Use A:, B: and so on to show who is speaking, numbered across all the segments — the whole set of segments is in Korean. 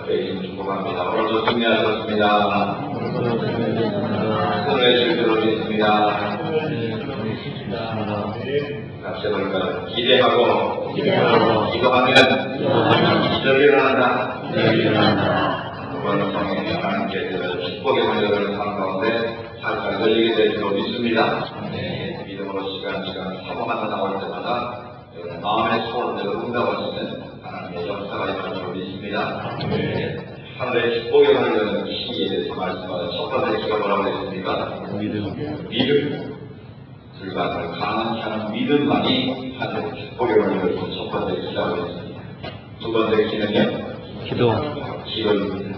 A: 계신 축복합니다. 오늘도 승리하셨습니다. 오늘의 실수로 믿습니다. 같이 해볼까요? 기대하고 기도하면 기적이 일어난다. 이번 성에 하나님께서 축복의 문제를 삶 가운데 살짝 열리게 될 줄로 믿습니다. 믿음으로 시간 사모하다 나올 때마다 마음의 소원대로 응답하시는 하나님의 역사가 있는 줄로 믿습니다. 하늘의 축복의 문제는 시에 대해서 말씀하는 첫 번째 기가 뭐라고 했습니까? 믿음. 불가능을 가능케 하는 믿음만이 하늘의 축복의 문제를 첫 번째 기라고 했습니다. 두 번째 기는요? 기도입니다.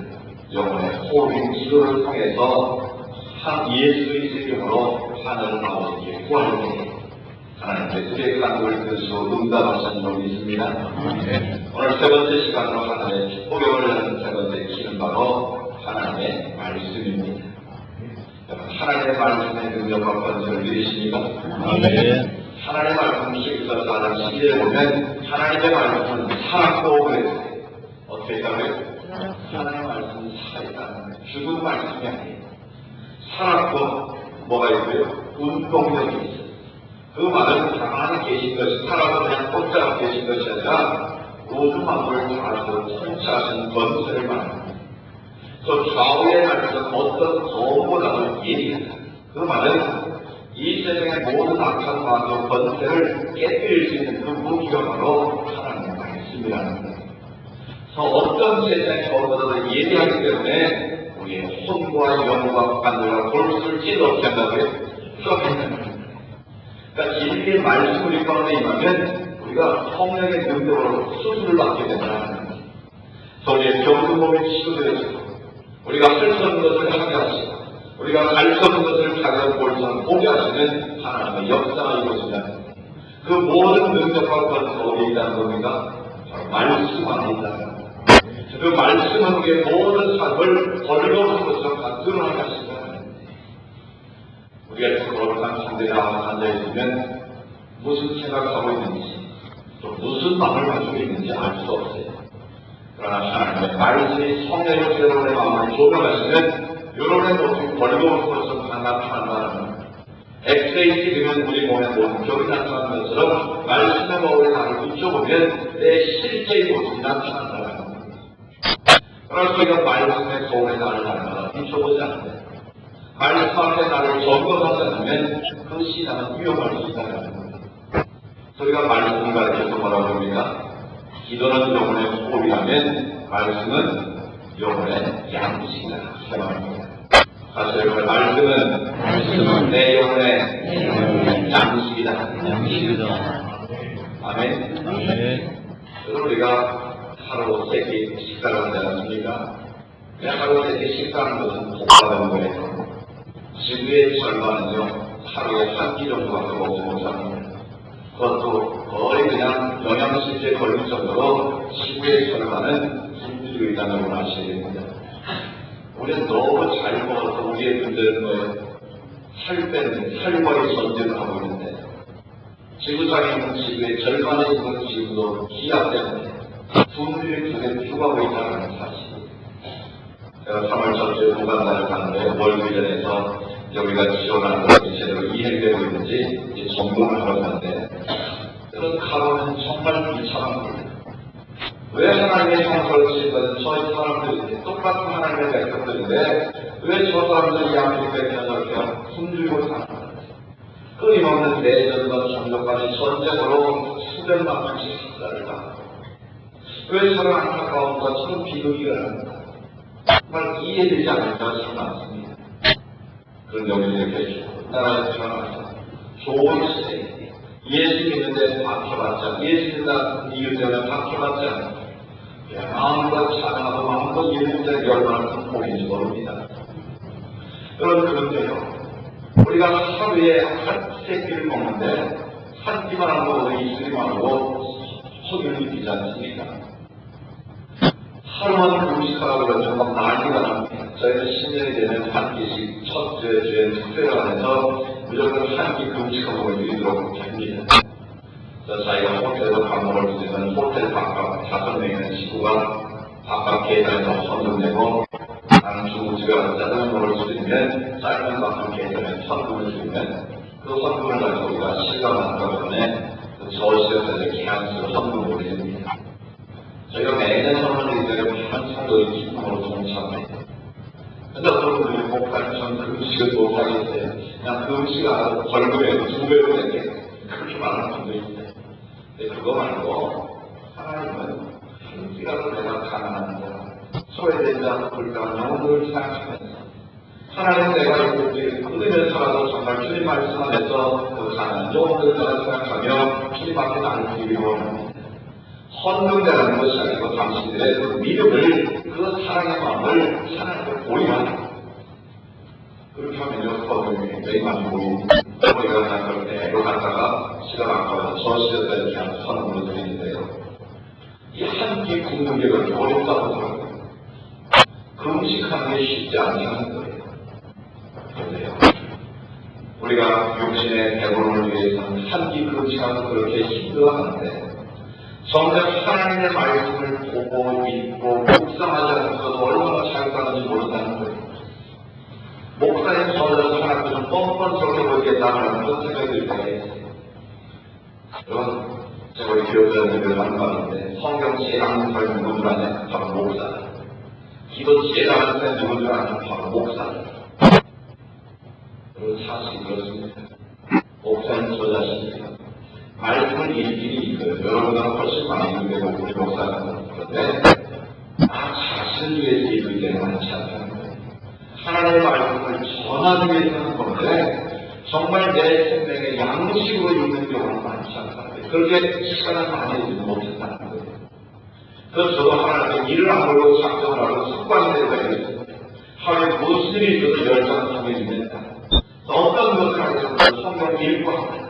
A: 영혼의 호흡인 기도를 통해서 예수의 이름으로 하늘을 나오시기에 구하는 하나님의 뜻의 간구를 들으시고 응답하시는 줄 믿습니다. 오늘 세 번째 시간으로 하나님의 축복의 원리는 세 번째 기는 바로 하나님의 말씀입니다. 하나님의 말씀의 능력과 권세를 믿으십니까? 하나님의 말씀 14장 12절에 보면 하나님의 말씀은 살았고 그랬어요. 어떻게 했다고요? 하나님의 말씀은 살아있다는 죽은 말씀이 아니에요. 살았고 뭐가 있고요? 운동력이 있어요. 그 말은 가만히 계신 것이 살아서 그냥 꽂자고 계신 것이 아니라 모든 만물을 다스리고 통치하시는 권세를 말합니다. 그 좌우의 말씀은 어떤 거보다도 예리하다. 그 말은 이 세상의 모든 악한 마귀의 권세를 깨뜨릴 수 있는 그 무기가 바로 하나님의 말씀이라는 거예요. 어떤 세상의 거보다도 예리하기 때문에 우리의 혼과 영과 관계가 골수를 찌르 어떻게 한다고요? 수업했습니다. 그러니까 진리의 말씀을 우리 가운데 임하면 우리가 성령의 능력으로 수술을 받게 된다는 거예요. 우리의 병든 몸이 치유되어지고 우리가 할 수 없는 것을 하게 하시고 우리가 갈 수 없는 것을 가벼운 볼처럼 보게 하시는 하나님의 역사가 이루어진다. 그 모든 능력과 권세가 어디에 있다는 겁니까? 말씀 안에 있다는 겁니다. 그 말씀은 우리의 모든 삶을 벌거벗은 것처럼 드러나게 하신다. 우리가 거룩한 상대에 앉아있으면 무슨 생각하고 있는지 또 무슨 마음을 가지고 있는지 알 수 없어요. 그러나 하나님의 말씀이 성령의 여러분의 마음을 조명하시면 여러분의 모습이 벌거벗은 것처럼 나타난다는 겁니다. 엑스레이 찍으면 우리 몸의 모든 벽이 나타나는 것처럼 말씀의 거울에 나를 비춰보면 내 실제의 모습이 나타난다는 겁니다. 그러나 저희가 말씀의 거울에 나를 날마다 비춰보지 않는다. 말씀 앞에 나를 점검하지 않으면 그 신앙은 위험할 수 있다는 겁니다. 저희가 말씀을 가르쳐서 뭐라고 합니까? 기도는 영혼의 호흡이라면 말씀은 영혼의 양식이다. 다시 여러분 말씀은 내 영혼의 양식이다. 아멘. 여러분 우리가 하루 세 끼 식사를 하지 않습니까? 하루 세 끼 식사하는 것은 복잡한 거예요. 지구의 절반은요 하루에 한 끼 정도밖에 먹지 못합니다. 그것도 거의 그냥 영양실조에 걸릴 정도로 지구의 절반은 힘들고 있다는 걸 아셔야 됩니다. 우리는 너무 잘 먹어서 우리의 문제는 뭐예요? 살 빼는 살벌이 전쟁을 하고 있는데 지구상에 있는 지구의 절반의 있는 지구도 기압 때문에 분들이 두개 죽어가고 있다는 사실. 제가 3월 첫째 부관단을 가는데 월미전에서 여기가 지원하는 것이 제대로 이행되고 있는지 점검을 하러 가는데 그런 카본은 정말 비참한 겁니다. 왜 하나님의 성서를 쓰시거든 저희 사람들이 똑같은 하나님의 백성들인데 왜 저 사람들이 양쪽에 저렇게 힘들고 사는 거예요? 끊임없는 내전과 전쟁간의 전쟁으로 수백만 명씩 학살을 당하고 왜 저런 안타까운 것처럼 비극이 일어납니까? 정말 이해되지 않는 것이 많습니다. 그런 여기서 이렇게 나라에 태어나서 좋은 시대에 예수 믿는데 박혀받지 않고 예수 믿는 이유 때문에 박혀받지 않고 마음껏 찬양하고 마음껏 예수님께 얼마나 큰 복인지 모릅니다. 여러분 그런데요 우리가 하루에 한 세 끼를 먹는데 한 끼만 안 먹어도 이슬이만 하고 허균이 비지 않습니까? 하루만 금식하라고 그러면 막 난리가 납니다. 저희는 10년이 되면 한 끼씩 첫 주에 특별을 하면서 무조건 한 끼 금식하고 드리도록 합니다. 자기가 호텔로 밥 먹을 수 있는 호텔 밥값 5명이나 식구가 바깥 계단에서 헌금 내고 나는 중국집에 가서 짜장면 먹을 수 있는 짜장면 바깥 계단에 헌금을 주면 그 헌금을 가지고 우리가 실감하는 전에 저시에서 계약서를 헌금을 올립니다. 저희가 매년 헌금을 항상 그 기쁨으로 동참해요. 근데 어떤 분들이 목사님 그 음식을 못 하겠어요. 그냥 그 음식 하나 벌금에 2배로 낼게 그렇게 말하는 분들이 있어요. 근데 그거 말고 하나님은 한시라도 내가 가난한 자, 소외된 자, 불쌍한 영혼들을 생각하면서 하나님 내가 이렇게 끊으면서라도 정말 주님 말씀 안에서 그 가난한 영혼들을 생각하며 주님 앞에 나를 드리기 원합니다. 헌금이라는 것이 아니고 당신들의 그 믿음을, 그 사랑의 마음을 하나님께 보이라. 그렇게 하면요, 헌금이 굉장히 많이 보입니다. 우리가 그냥 그렇게 애로 갔다가 시간 아까워서 저시에서 이렇게 하는 헌금으로 드리는데요. 이 한 끼 굶는 게 그렇게 어렵다고 하더라고요. 금식하는 게 쉽지 않다는 거예요. 그런데요, 우리가 육신의 배분을 위해서는 한 끼 금식하는 그렇게 힘들어하는데 정작 하나님의 말씀을 보고 읽고 묵상하지 않고도 얼마나 잘 사는지 모른다는 거예요. 목사님 저는 하나님께 좀 뻔뻔스럽게 보이겠다는 그런 생각이 들 때가 있어요. 여러분, 제가 우리 교육자님들 하는 말인데 성경 제일 아는 사람이 누군 줄 아냐? 바로 목사다. 기도 제일 아는 사람이 누군 줄 아냐? 바로 목사다. 여러분, 사실이 그렇습니다. 목사님 저 자신이에요. 말씀을 읽기는 여러분보다 훨씬 많이 읽게 되고 우리 목사는 그런데 자신을 위해서 읽을 때는 많지 않다는 거예요. 하나님의 말씀을 전하기 위해서 하는 건데 정말 내 생명의 양식으로 읽는 경우는 많지 않다는 거예요. 그렇게 시간을 많이 읽지 못했다는 거예요. 그래서 저도 하나님의 일을 하고 작정을 하고 습관이 되고 있습니다. 하루에 무슨 일이 있어도 10장 성경 읽는다. 어떤 것을 하겠어도 성경을 읽고 합니다.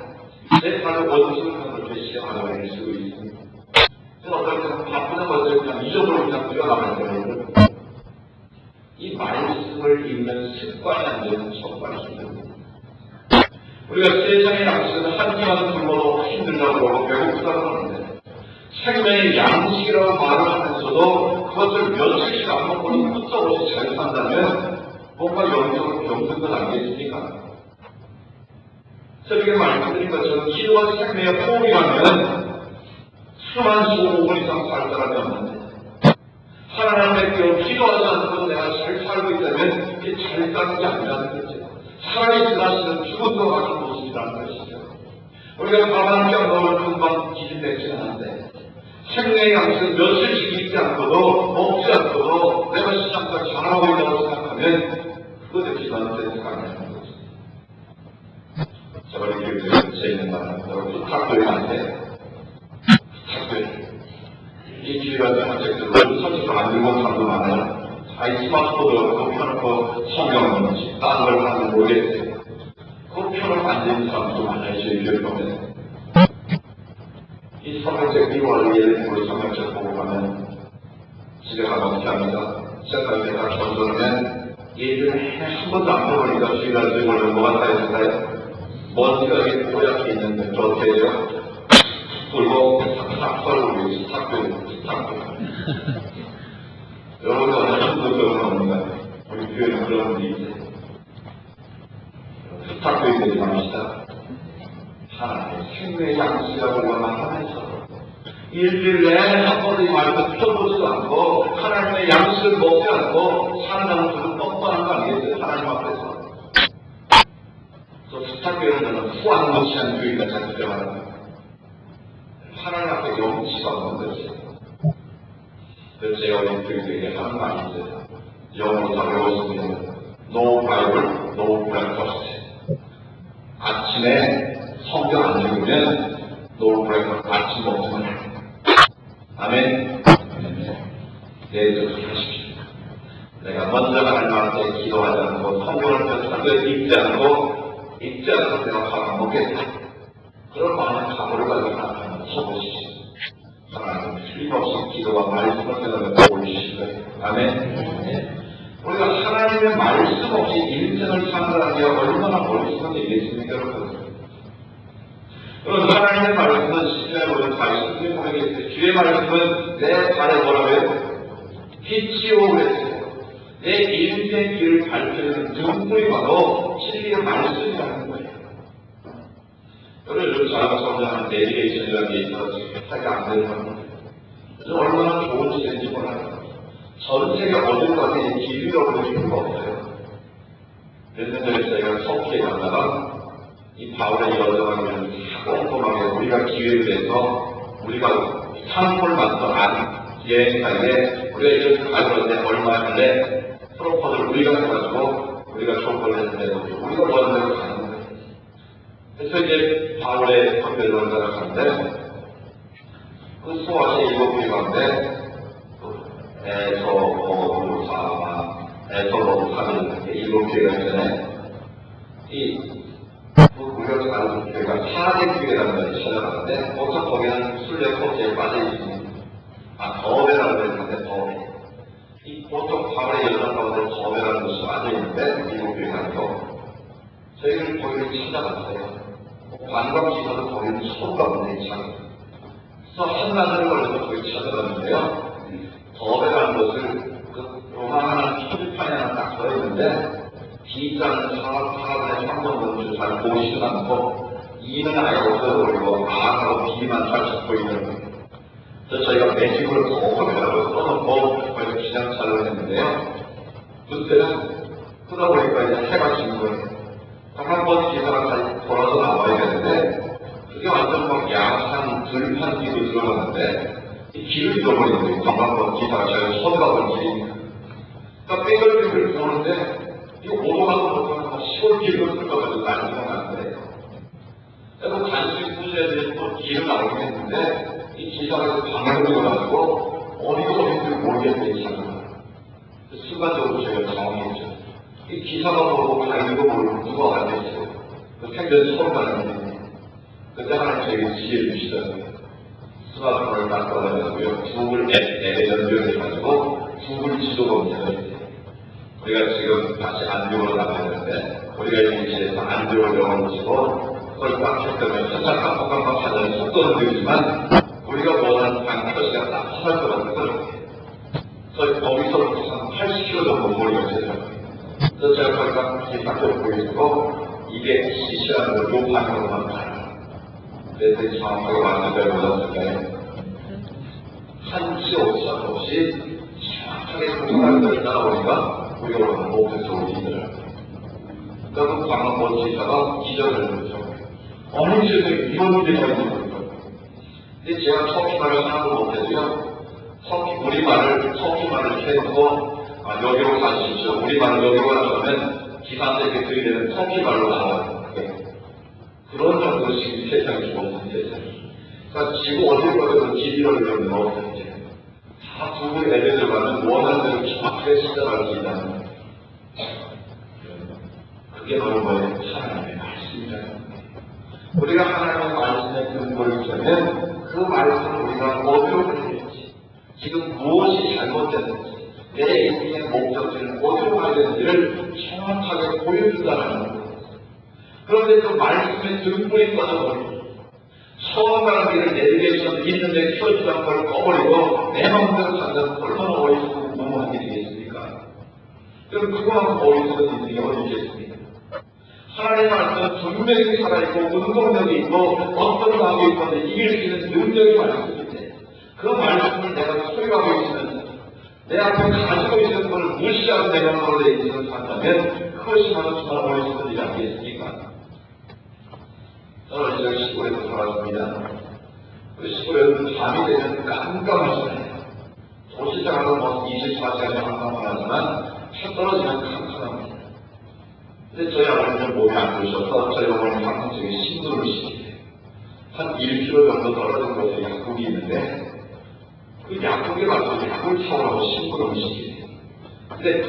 A: 내 삶의 원칙을 그렇게 시작하고 쓰고 있습니다. 어떨 때는 바쁘는 것을 그냥 잊어버리고 그냥 뛰어나갈 때는 이 말씀을 읽는 습관이 안 되는 정말 힘듭니다. 우리가 세상의 양식은 한 끼만 굶어도 힘들다고 그러고 배고프다고 하는데 생명의 양식이라고 말을 하면서도 그것을 며칠씩 안 먹고는 끄떡없이 잘 산다면 뭔가 영적으로 병든 건 아니겠습니까? 저에게 말씀드린 것처럼 기도와 생명의 호흡이라면 수만 수억 5분 이상 살 사람이 없는데 하나님 앞에 기도하지 않고 내가 잘 살고 있다면 이게 잘 사는 게 아니라는 거죠. 사람이 지나치는 죽은 것 같은 모습이라는 것이죠. 우리가 밥 한 장 먹을 금방 기진맥진 하는데 생명의 양식은 며칠씩 잊지 않고도 먹지 않고도 내가 시작과 잘하고 있다고 생각하면 그것에 기도하는 데가 아니라는 거죠. 제가 우리 교육에서 재밌는 말은 부탁교회한테 부탁교회 이 기회가 학생들은 선생님 만들고 사람도 많아요. 이 스마트폰으로 그 펴놓고 성경을 보는지 다른 걸 하는지 모르겠어요. 그 편을 만드는 사람도 많아요. 저희 교회 보면 이 성경책 미국을 예를 우리 성경책 보고 가면 집에 가서 어떻게 합니까? 시작할 때 다 전전하면 얘들을 한 번도 안 해보니까 주의가 들고 뭐가 쌓여있을까요? 먼지가 이렇게 뽀얗게 있는데 어떻게 해요? 그리고 탁 썰고 있어요. 탁 여러분이 어느 정도 그런 겁니까? 우리 교회는 그런 분이 있어요. 부탁교회 되지 맙시다. 하나님 생명의 양식이라고 하면서 일주일 내내 한 번도 이 말씀을 펴보지도 않고 하나님의 양식을 먹지 않고 사는 것은 뻔뻔한 거 아니겠어요? 하나님 앞에서. 또 부탁교회는 저는 후한 못지않은 교회가 잘 들어가는 하나님 앞에 영치가 없는 것이에요. 그래서 제가 우리 교회들에게 하는 말이 있어요. 영어로 다 외웠습니다. No Bible, no breakfast. 아침에 성경 안 읽으면 no breakfast, 아침 먹지 마라. 아멘. 내일도 그렇게 하십시오. 내가 먼저 하나님한테 기도하지 않고 성경을 펴서 읽지 않고 내가 밥 안 먹겠다. 그런 마음의 각오를 가지고 하나님 서보십시오. 하나님 틀림없이 기도와 말씀을 생각해 올리실 거예요. 아멘. 우리가 하나님의 말씀 없이 인생을 산다는 게 얼마나 어리석은 일이겠습니까, 여러분? 여러분, 하나님의 말씀은 시편에 보면 다윗이 보내게 주의 말씀은 내 발에 뭐라고요? 빛이요 그랬어요. 내 인생의 길을 밝혀주는 등불이 바로 진리의 말씀이라는 거예요. 여러분 저랑 성장하는 내비게이션이라는 게 있어서 하게 안 되는 겁니다. 얼마나 좋은 시대인지 몰라요. 전 세계 어딜 가서 길을 얻을 필요가 없어요. 몇 년 전에 저희가 터키에 갔다가 이 바울의 여정을 꼼꼼하게 우리가 기회를 내서 우리가 상품을 만들어 안 여행사에 우리가 이렇게 가져왔는데 얼마 전에 프로포즈를 우리가 해가지고 우리가 조건을 했는데 우리가 원하는 대로 가는 거예요. 그래서 이제 바울의 특별 원자를 가는데 그 수화시 일곱 개 가운데 에서 하는 일곱 개가 있잖아요. 우리가 가는 교회가 사대교회라는 걸 찾아가는데 보통 거기는 순례 코스에 빠져있습니다. 더베라는 걸 있는데 더베. 보통 바울의 여정 가운데 더베라는 것이 빠져있는데 일곱 교회가 아니고 저희는 거기를 찾아갔어요. 관광지사도 거기는 처음 가는데 참. 그래서 한나절을 걸려서 거기 찾아갔는데요. 더베라는 것을 요만한 표지판에 하나 딱 써있는데 D자는 사람의 상관없는 잘 보이지도 않고 E는 아예 없어버리고 R하고 B만 잘 잡고 있는 거예요. 그래서 저희가 매직으로 더베라고 써놓고 거기서 기장차를 했는데요. 그때는 그러다 보니까 이제 해가 진 거예요. 한번 기사가 다시 돌아서 나와야 되는데 그게 완전 막 양산 들판 뒤로 들어갔는데 이 길을 잃어버린 거예요. 관광번 기사가 저희가 서들어간 길이니까. 그러니까 뺑글뺑글 도는데 이거 오도가도 못하면 시골 길을 들어가지고 난리가 났는데 그래서 간신히 부셔야 되고 길을 나오긴 했는데 이 기사가 방향을 들어가지고 어디가 어딘지 모르겠는데 기사가 순간적으로 저희가 당황했죠. 이 기사가 모르고 가는 거 모르고 누가 앉아있어요. 그 생전 처음 가는 일인데 그때 하나님 저에게 지혜 주시더라고요. 스마트폰을 딱 꺼내가지고요. 구글 앱에 연결해가지고 구글 지도가 문제가 우리가 지금 다시 안드로이드로 나가는데 우리가 여기에서 안드로이드 영어를 치고 그걸 딱 켰다면 한참 깜빡깜빡 하는 속도는 느리지만 우리가 원하는 방표시가 딱 하나 들어가거든요. 그래서 거기서부터 한 80km 정도 거리가 있어요. 그래서 제가 거기가 딱 보고 있고 이게 CC라는 걸 요 방향으로만 가요. 그래서 정확하게 완전히 몰랐을까요? 한치 오차 없이 정확하게 그 사람들을 따라오니까 우리가 오늘 목적으로 이더라고요. 그러니까 그 관광번 기사가 기절을 했죠. 어느 지역에 이런 문제가 있는 거예요. 근데 제가 터키말을 하나도 못해도요. 터키말을 해놓고 여기로 가시죠. 우리말을 여기로 가려면 기사한테 이렇게 들이대는 터키말로 나와요. 그런 정도로 지금 세상이 좋은 세상이. 그러니까 지구 어딜 가도 길이를 이러면 어떻게 다 구글 앱에 들어가면 원하는 대로 정확하게 찾아갈 수 있다는 거예요. 그게 바로 뭐예요? 하나님의 말씀이라는 거예요. 우리가 하나님의 말씀에 근거를 두면 그 말씀을 우리가 어디로 보내는지 지금 무엇이 잘못됐는지 내 인생의 목적지는 어디로 가야 되는지를 정확하게 보여준다는 거예요. 그런데 그 말씀에 등불이 꺼져버리고 처음 가는 길을 내비게이션 있는데 켜지지 않고 그걸 꺼버리고 내 마음대로 간다면 얼마나 어리석고 무모한 일이겠습니까? 그럼 그거만큼 어리석은 인생이 어디 있겠습니까? 하나님의 말씀은 분명히 살아있고 운동력이 있고 어떤 마음이 있건데 이길 수 있는 능력이 말씀인데 그 말씀을 내가 소유하고 있으면서 내 앞에 가지고 있는 걸 무시하고 내가 그걸로 인생을 산다면 그것이 바로 정말 어리석은 일이 아니겠습니까? 저는 이제 시골에서 살았습니다. 그 시골에는 밤이 되면 깜깜하잖아요. 도시장은 뭐 24시간이 깜깜하지만 해 떨어지면 깜깜합니다. 근데 저희 아버지는 몸이 안 좋으셔서 저희 어머니 항상 저기 심부름을 시키세요. 한 1km 정도 떨어진 곳에 약국이 있는데 그 약국에 가서 약을 사오라고 심부름을 시키세요. 근데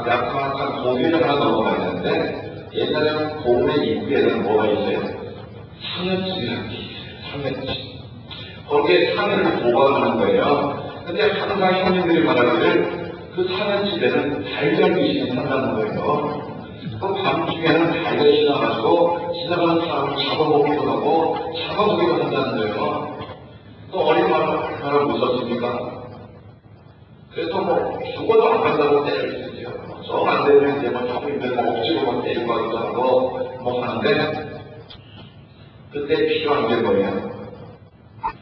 A: 약간 고개를 하나 넘어가야 되는데 옛날에는 고운의 입구에는 뭐가 있어요? 상여집이라는 게 있어요. 상여집. 거기에 상여를 보관하는 거예요. 근데 항상 형님들이 말하기를 그 상여집에는 달걀 귀신이 산다는 거예요. 그 밤중에는 달걀이 지나가지고 지나가는 사람을 잡아먹기도 하고 잡아보기도 한다는 거예요. 또 어린 말은 얼마나 무섭습니까? 그래서 뭐 죽어도 안 간다고 때릴 수 있어요. 정 안 되면 이제 뭐 조금 힘들면 억지로 데리고 가기도 하고 뭐 하는데, 그때 필요한 게 뭐예요?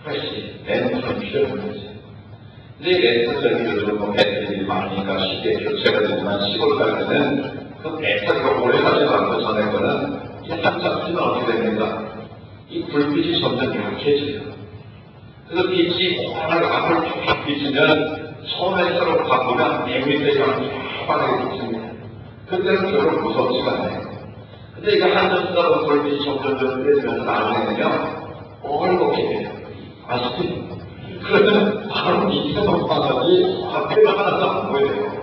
A: 훨씬 렌트는 필요한 거지. 근데 렌트적인 요즘 뭐 배터리들이 많으니까 쉽게 교체가 되지만 시골 갈 때는 그 배터리가 오래 가지도 않고 전에 거는 이제 한참 쓰면 어떻게 됩니까? 이 불빛이 점점 약해져요. 그래서 빛이 환하게 앞을 쭉 비치면 처음에 서로 바꾸면 100m 이상 환하게 비칩니다. 그때는 별로 무섭지가 않아요. 근데 이게 한참 쓰다 보면 불빛이 점점 떼지면서 나중에는요 얼룩게 돼요. 아시죠? 그러면 바로 이처럼 화살이 앞에가 하나도 안 보여요.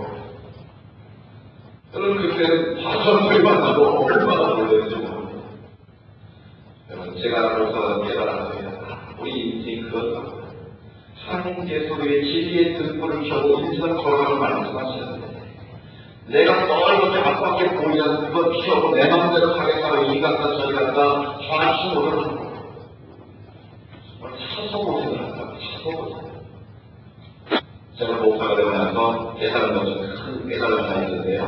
A: 여러분 그때는 화살소리만 나도 얼마나 놀랐는지 모릅니다. 여러분 제가 벌써 깨달았습니다. 우리 인생이 그렇다. 하나님께 소리에 진리의 등불을 켜고 인생을 걸어가는 말씀하시는데, 내가 널 그렇게 앞밖에 보이지 않는 그걸 켜고 내 마음대로 하겠다고 이 갔다 저리 갔다 좌충우돌 하는 거예요. 차서고생을 한다고, 차서고생. 제가 목사가 되고 나서 깨달은 것은 큰 깨달음이 하나 있는데요.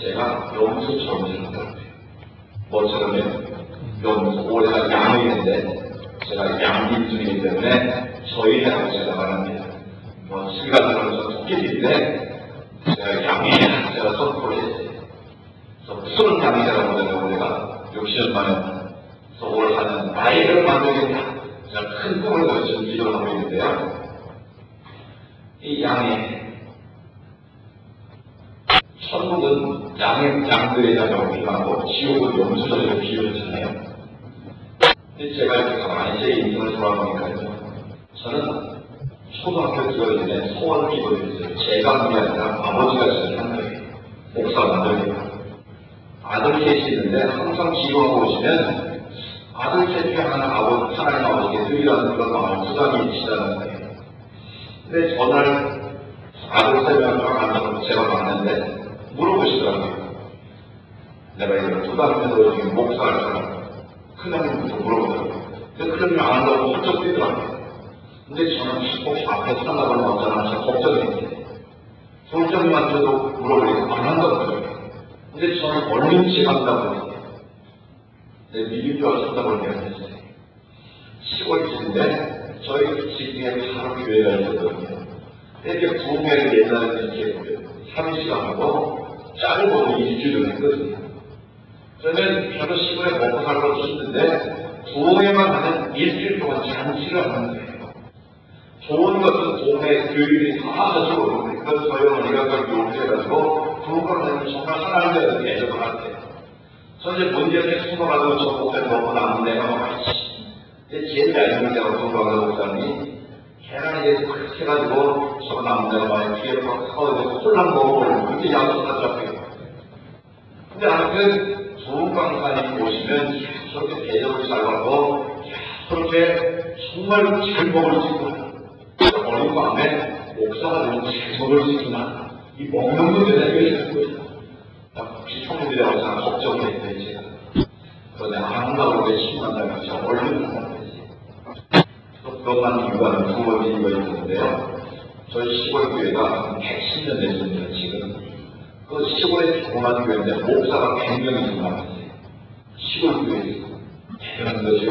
A: 제가 염소 정신을 들었어요. 뭐처럼요? 염소, 올해가 양이인데 제가 양기준이기 때문에 저희 아버지가 말합니다. 뭐 시간 들어서 토끼인데 제가 양이 제가 선포를 했어요. 그래서 무슨 양이라고 하냐면 우리가 60년 만에 올 하는 나이를 만들겠다. 제가 큰 꿈을 가지고 지금 기도를 하고 있는데요. 이 양이 천국은 양들의 자녀로 비유하고 지옥은 염소자녀로 비유했잖아요. 근데 제가 이렇게 가만히 제 인생을 돌아보니까요. 저는 초등학교 들어갈 때 소원 기도를 했어요. 제가 하는 게 아니라 아버지가 시작한 거예요. 목사 만들기가. 아들 셋이 있는데 항상 기도하고 오시면 아들 셋 중에 하나님 아버지께 드리라는 그런 마음을 부담이 있으시다는 거예요. 근데 전날 아들 세 명을 만나서 제가 봤는데 물어보시더라고요. 내가 이걸 부담해서 지금 목사를 하라고. 큰형님부터 물어보더라고요. 근데 큰형님이 안 한다고 헛적 뛰더라고요. 근데 저는 혹시 앞에 상담을 받잖아. 제가 걱정했는데 솔장님한테도 물어보니까 안 한다고 그러더라고요. 근데 저는 얼른치 한다고 했어요. 내 믿을 줄 아신다고 내가 했어요. 시골집인데 저희 집에 바로 교회가 있었거든요. 이렇게 부흥회를 옛날에 이렇게 3시간하고 짧아도 일주일을 했거든요. 그러면 별로 시골에 먹고 살고 싶은데 부흥회만 하면 일주일 동안 잔치를 하는 거예요. 좋은 것은 동네 교육이 다 가지고 그래서 저희 어머니가 그걸 요구해가지고 부흥회를 하면 정말 하나님의 대접을 하세요. 저 이제 문제를 수고하고 저 목사님 먹고 남은 데가 뭐 같이 제일 얇은 데가 부흥회가 목사님이 계란에 그렇게 해가지고 저 남은 데가 많이 뒤에 서서 콜라 먹고 그렇게 약속을 잡혀요. 근데 아무튼 좋은 강사님 오시면 저렇게 대접을 잘 받고 저렇게 정말 잘 먹을 수 있구나. 어린 마음에 목사가 되면 잘 먹을 수 있구나. 이 먹는 문제 해결되는 거죠. 혹시 청년들이 항상 걱정을 했어요, 제가. 그런데 안 한다고 왜 신난다고 제가 얼른 한다고 했어요. 그것만 이유가 두 번째 이유가 있었는데요. 저희 시골 교회가 110년 됐습니다, 지금. 그 시골의 조그만 교회인데 목사가 100명이 나왔어요. 시골 교회에서. 대단한 거죠.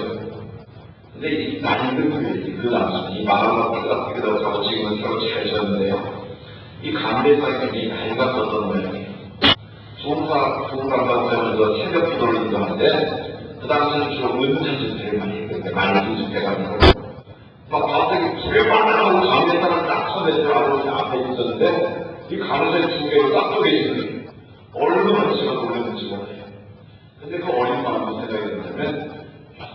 A: 근데 이 낡은 교회지, 그 당시, 이 마을과 크다 크기도 하고 지금은 서로 잘 졌는데요. 이 감대사가 굉장히 낡았었던 모양이에요. 좋은 강사고 되면서 새벽 기도를 인도하는데 그 당시는 주로 은퇴 집회를 많이 했는데 말씀 집회가 아니고 막 갑자기 불에 빠져나가고 감대사를 딱 쳐내서 아버지 앞에 있었는데 이 감사의 두 개를 딱 쪼개 있는 거예요. 얼마나 제가 놀랐는지 몰라요. 근데 그 어린 마음으로 생각이 드냐면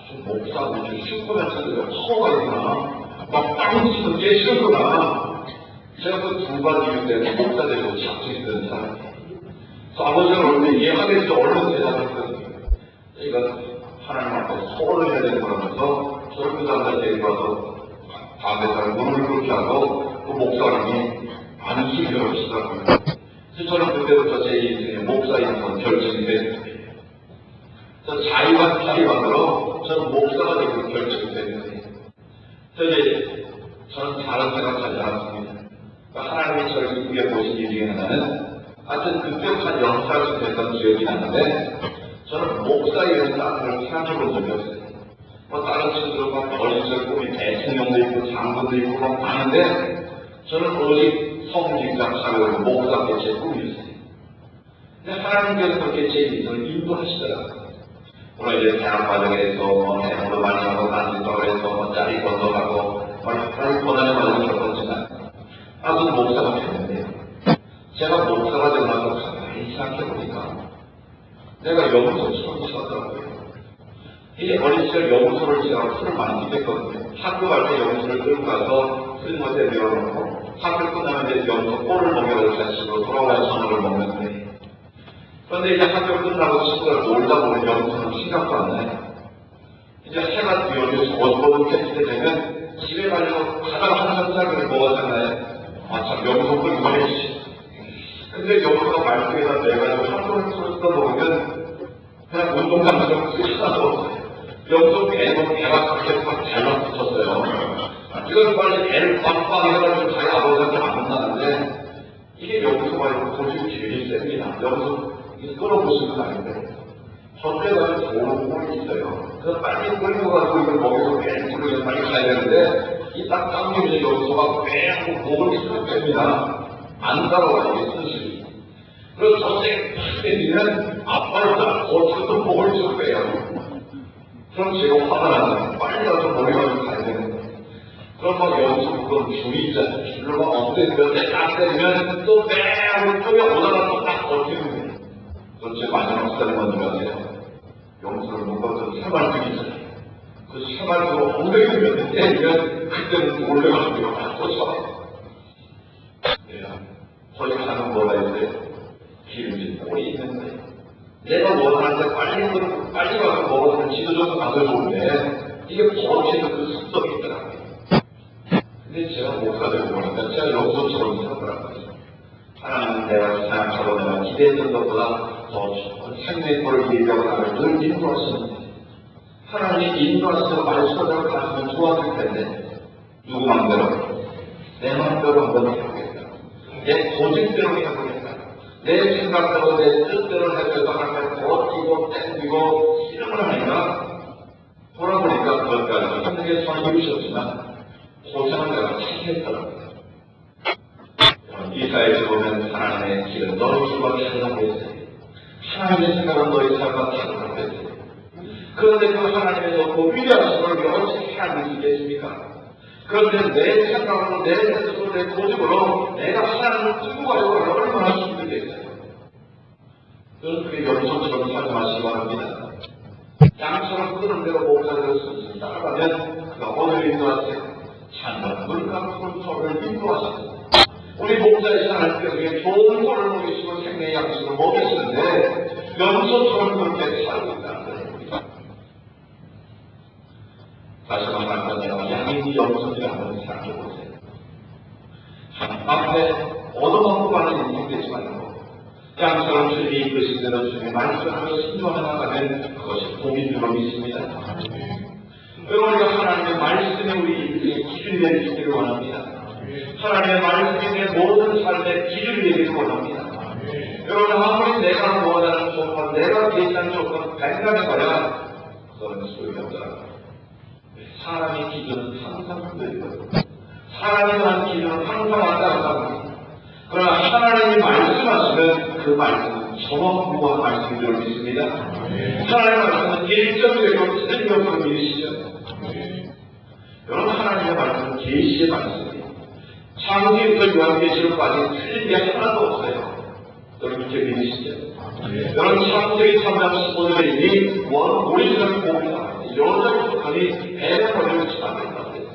A: 좀 목사하고 좀 슈퍼맨처럼 허가 있구나. 막 땅 치면 깨시는구나. 제가 그 두 가지 이유 때문에 목사 되고 작정이 되는 사람이에요. 그래서 아버지가 얼른 이해하겠지 얼른 대답했거든요. 그러니까 하나님 앞에 서울을 해야 되는 거라면서 저를 그 사람들 데리고 와서 담배사를 문을 그렇게 하고 그 목사님이 안수를 하시더라고요. 그래서 저는 그때부터 제 인생의 목사인으로 결정이 됐습니다. 그래서 자유한 자유한으로 저는 목사가 되기로 결정이 됐는데 그래서 이제 저는 다른 생각하지 않았습니다. 하나님이 저를 이쁘게 보신 일 중에 하나는 하여튼 급격한 영사를 됐던 기억이 나는데 저는 목사에 대한 따뜻을 생각해본 적이 없어요. 다른 친구들과 어린 시절 꿈이 대통령도 있고 장군도 있고 막 많은데 저는 오직 성직자 사회로 목사께 제 꿈이었어요. 근데 하나님께서 그렇게 제 인생을 인도하시더라고요. 물론 이제 대학 과정에서 대학도 많이 하고 단지도 해서 짜리 건너가고 하나님 고난의 과정을 겪었지만 아무튼 목사가 됐는데요. 제가 목사가 되고 나서 가만히 생각해보니까 내가 연구소 처음 찾았더라고요. 이 어린 시절 연구소를 제가 술을 많이 입했거든요. 학교 갈 때 연구소를 끌고 가서 스님한테 배워놓고 학교 끝나면 이제 연구소 꼴을 먹여서 자식으로 돌아와야 저녁을 먹는데 그런데 이제 학교 끝나고 친구들 놀다 보면 연구소는 생각도 안 나요. 이제 해가 뛰어서 어두워진 때 되면 집에 가려고 가장 항상 생각을 뭐하잖아요. 참 연구소 끌고 가야지. 근데 연구소가 말뚝에다 내가지고 학교를 풀어주다 보면 그냥 운동장처럼 쓰시나도 연구소 배가 그렇게 잘 붙었어요. 이걸 빨리 배를 빵빵 해가지고 자기 아버지한테 안 혼나는데 이게 연구소가 고집이 되게 셉니다. 연구소 끌어보시는 건 아닌데 저때가지고 좋은 공이 있어요. 그래서 빨리 끌고 가지고 이걸 먹여서 배를 풀고 빨리 가야 되는데 이 딱 당기면 연구소가 뺑 목을 쭉 뺍니다. 안 따라와요, 이게 순식이. 그래서 저때 팍 빼면 아빠를 어떻게든 목을 쭉 빼요. 그럼 제가 화가 나서 빨리 가서 머리가지고 가야 되는데 그럼 막 연습 그건 줄이 있잖아요. 줄로 막 엎드리면 딱 때리면 또 빼고 쪽에 오다가 또 딱 버티는 거예요. 그래서 제 마지막 스타일만 들어가세요. 연습을 못 가서 새말뚝이 있잖아요. 그 새말뚝으로 엉덩이를 몇 대 때리면 그때는 올려가지고 딱 꽂혀요. 거기 가는 뭐가 있어요? 기름진 꼴이 있는 거예요. 내가 원하는데 빨리 가서 먹어서 지도적으로 가서 좋은데 이게 버티는 그 습성이 있더라고요. 근데 제가 목사가 되고 보니까 제가 연구소처럼 살더라고요. 하나님은 내가 생각하고 내가 기대했던 것보다 더 좋은 생명의 꼴을 얘기하고 나를 늘 인도하시는데 하나님이 인도하시고 말씀을 가지면 좋았을 텐데 누구 마음대로? 내 마음대로 한번 해보겠다. 내 고집대로 해보겠다. 내 생각대로 내 뜻대로 해서 하나님을 버티고 땡기고 실험을 하니까 돌아보니까 그것까지 하늘의 손을 이루셨지만 고생을 내가 찾겠더라고요. 이사에서 보면 하나님의 길은 너희 수밖에 하려고 했어요. 하나님의 생각은 너희 삶과 다르다고 했어요. 그런데 그 하나님의 높고 위대하심을 어떻게 하실 수 있겠습니까? 그런데 내 생각으로, 내 뜻으로, 내 고집으로 내가 하나님을 끌고 가려고 하면 얼마나 힘들겠어요. 저는 그게 염소처럼 살아마시기 바랍니다. 양처럼 끄는 대로 목사들을 스스로 따라가면 그가 오늘 인도하세요. 찬란 물과 푸른 소를 인도하세요. 우리 목사의 하나님께서 좋은 꼴을 먹이시고 생명의 양식을 먹이시는데 염소처럼 그렇게 살고 있다는 거예요. 다시 한번 말씀드리면 양이 염소들을 한번 생각해보세요. 앞에 얻어먹고 가는 인생 되지 말고 양처럼 주님이 이끄신 대로 주님의 말씀으로 신중하게 나가면 그것이 복인 줄로 믿습니다. 우리가 하나님의 말씀에 우리 인생의 기준이 되기를 원합니다. 하나님의 말씀이 내 모든 삶의 기준이 되기를 원합니다. 여러분 아무리 내가 원하는 조건, 내가 계획한 조건 발견해봐야 그건 소용이 없더라고요. 사람의 기준은 항상 틀리거든요. 사람이 한 기준은 항상 안타깝습니다. 그러나 하나님이 말씀하시면 그 말씀은 정확무한 말씀인 줄 믿습니다. 하나님의 말씀은 일정되고 틀림없음을 믿으시죠. 여러분 하나님의 말씀은 계시의 말씀이에요. 창세기부터 요한계시록까지 틀린 게 하나도 없어요. 여러분 이렇게 믿으시죠? 여러분 창세기 3장 15절에 이미 오리지널 복음이 나와요. 여자부터 거의 배를 버리고 치닫는다고 했어요.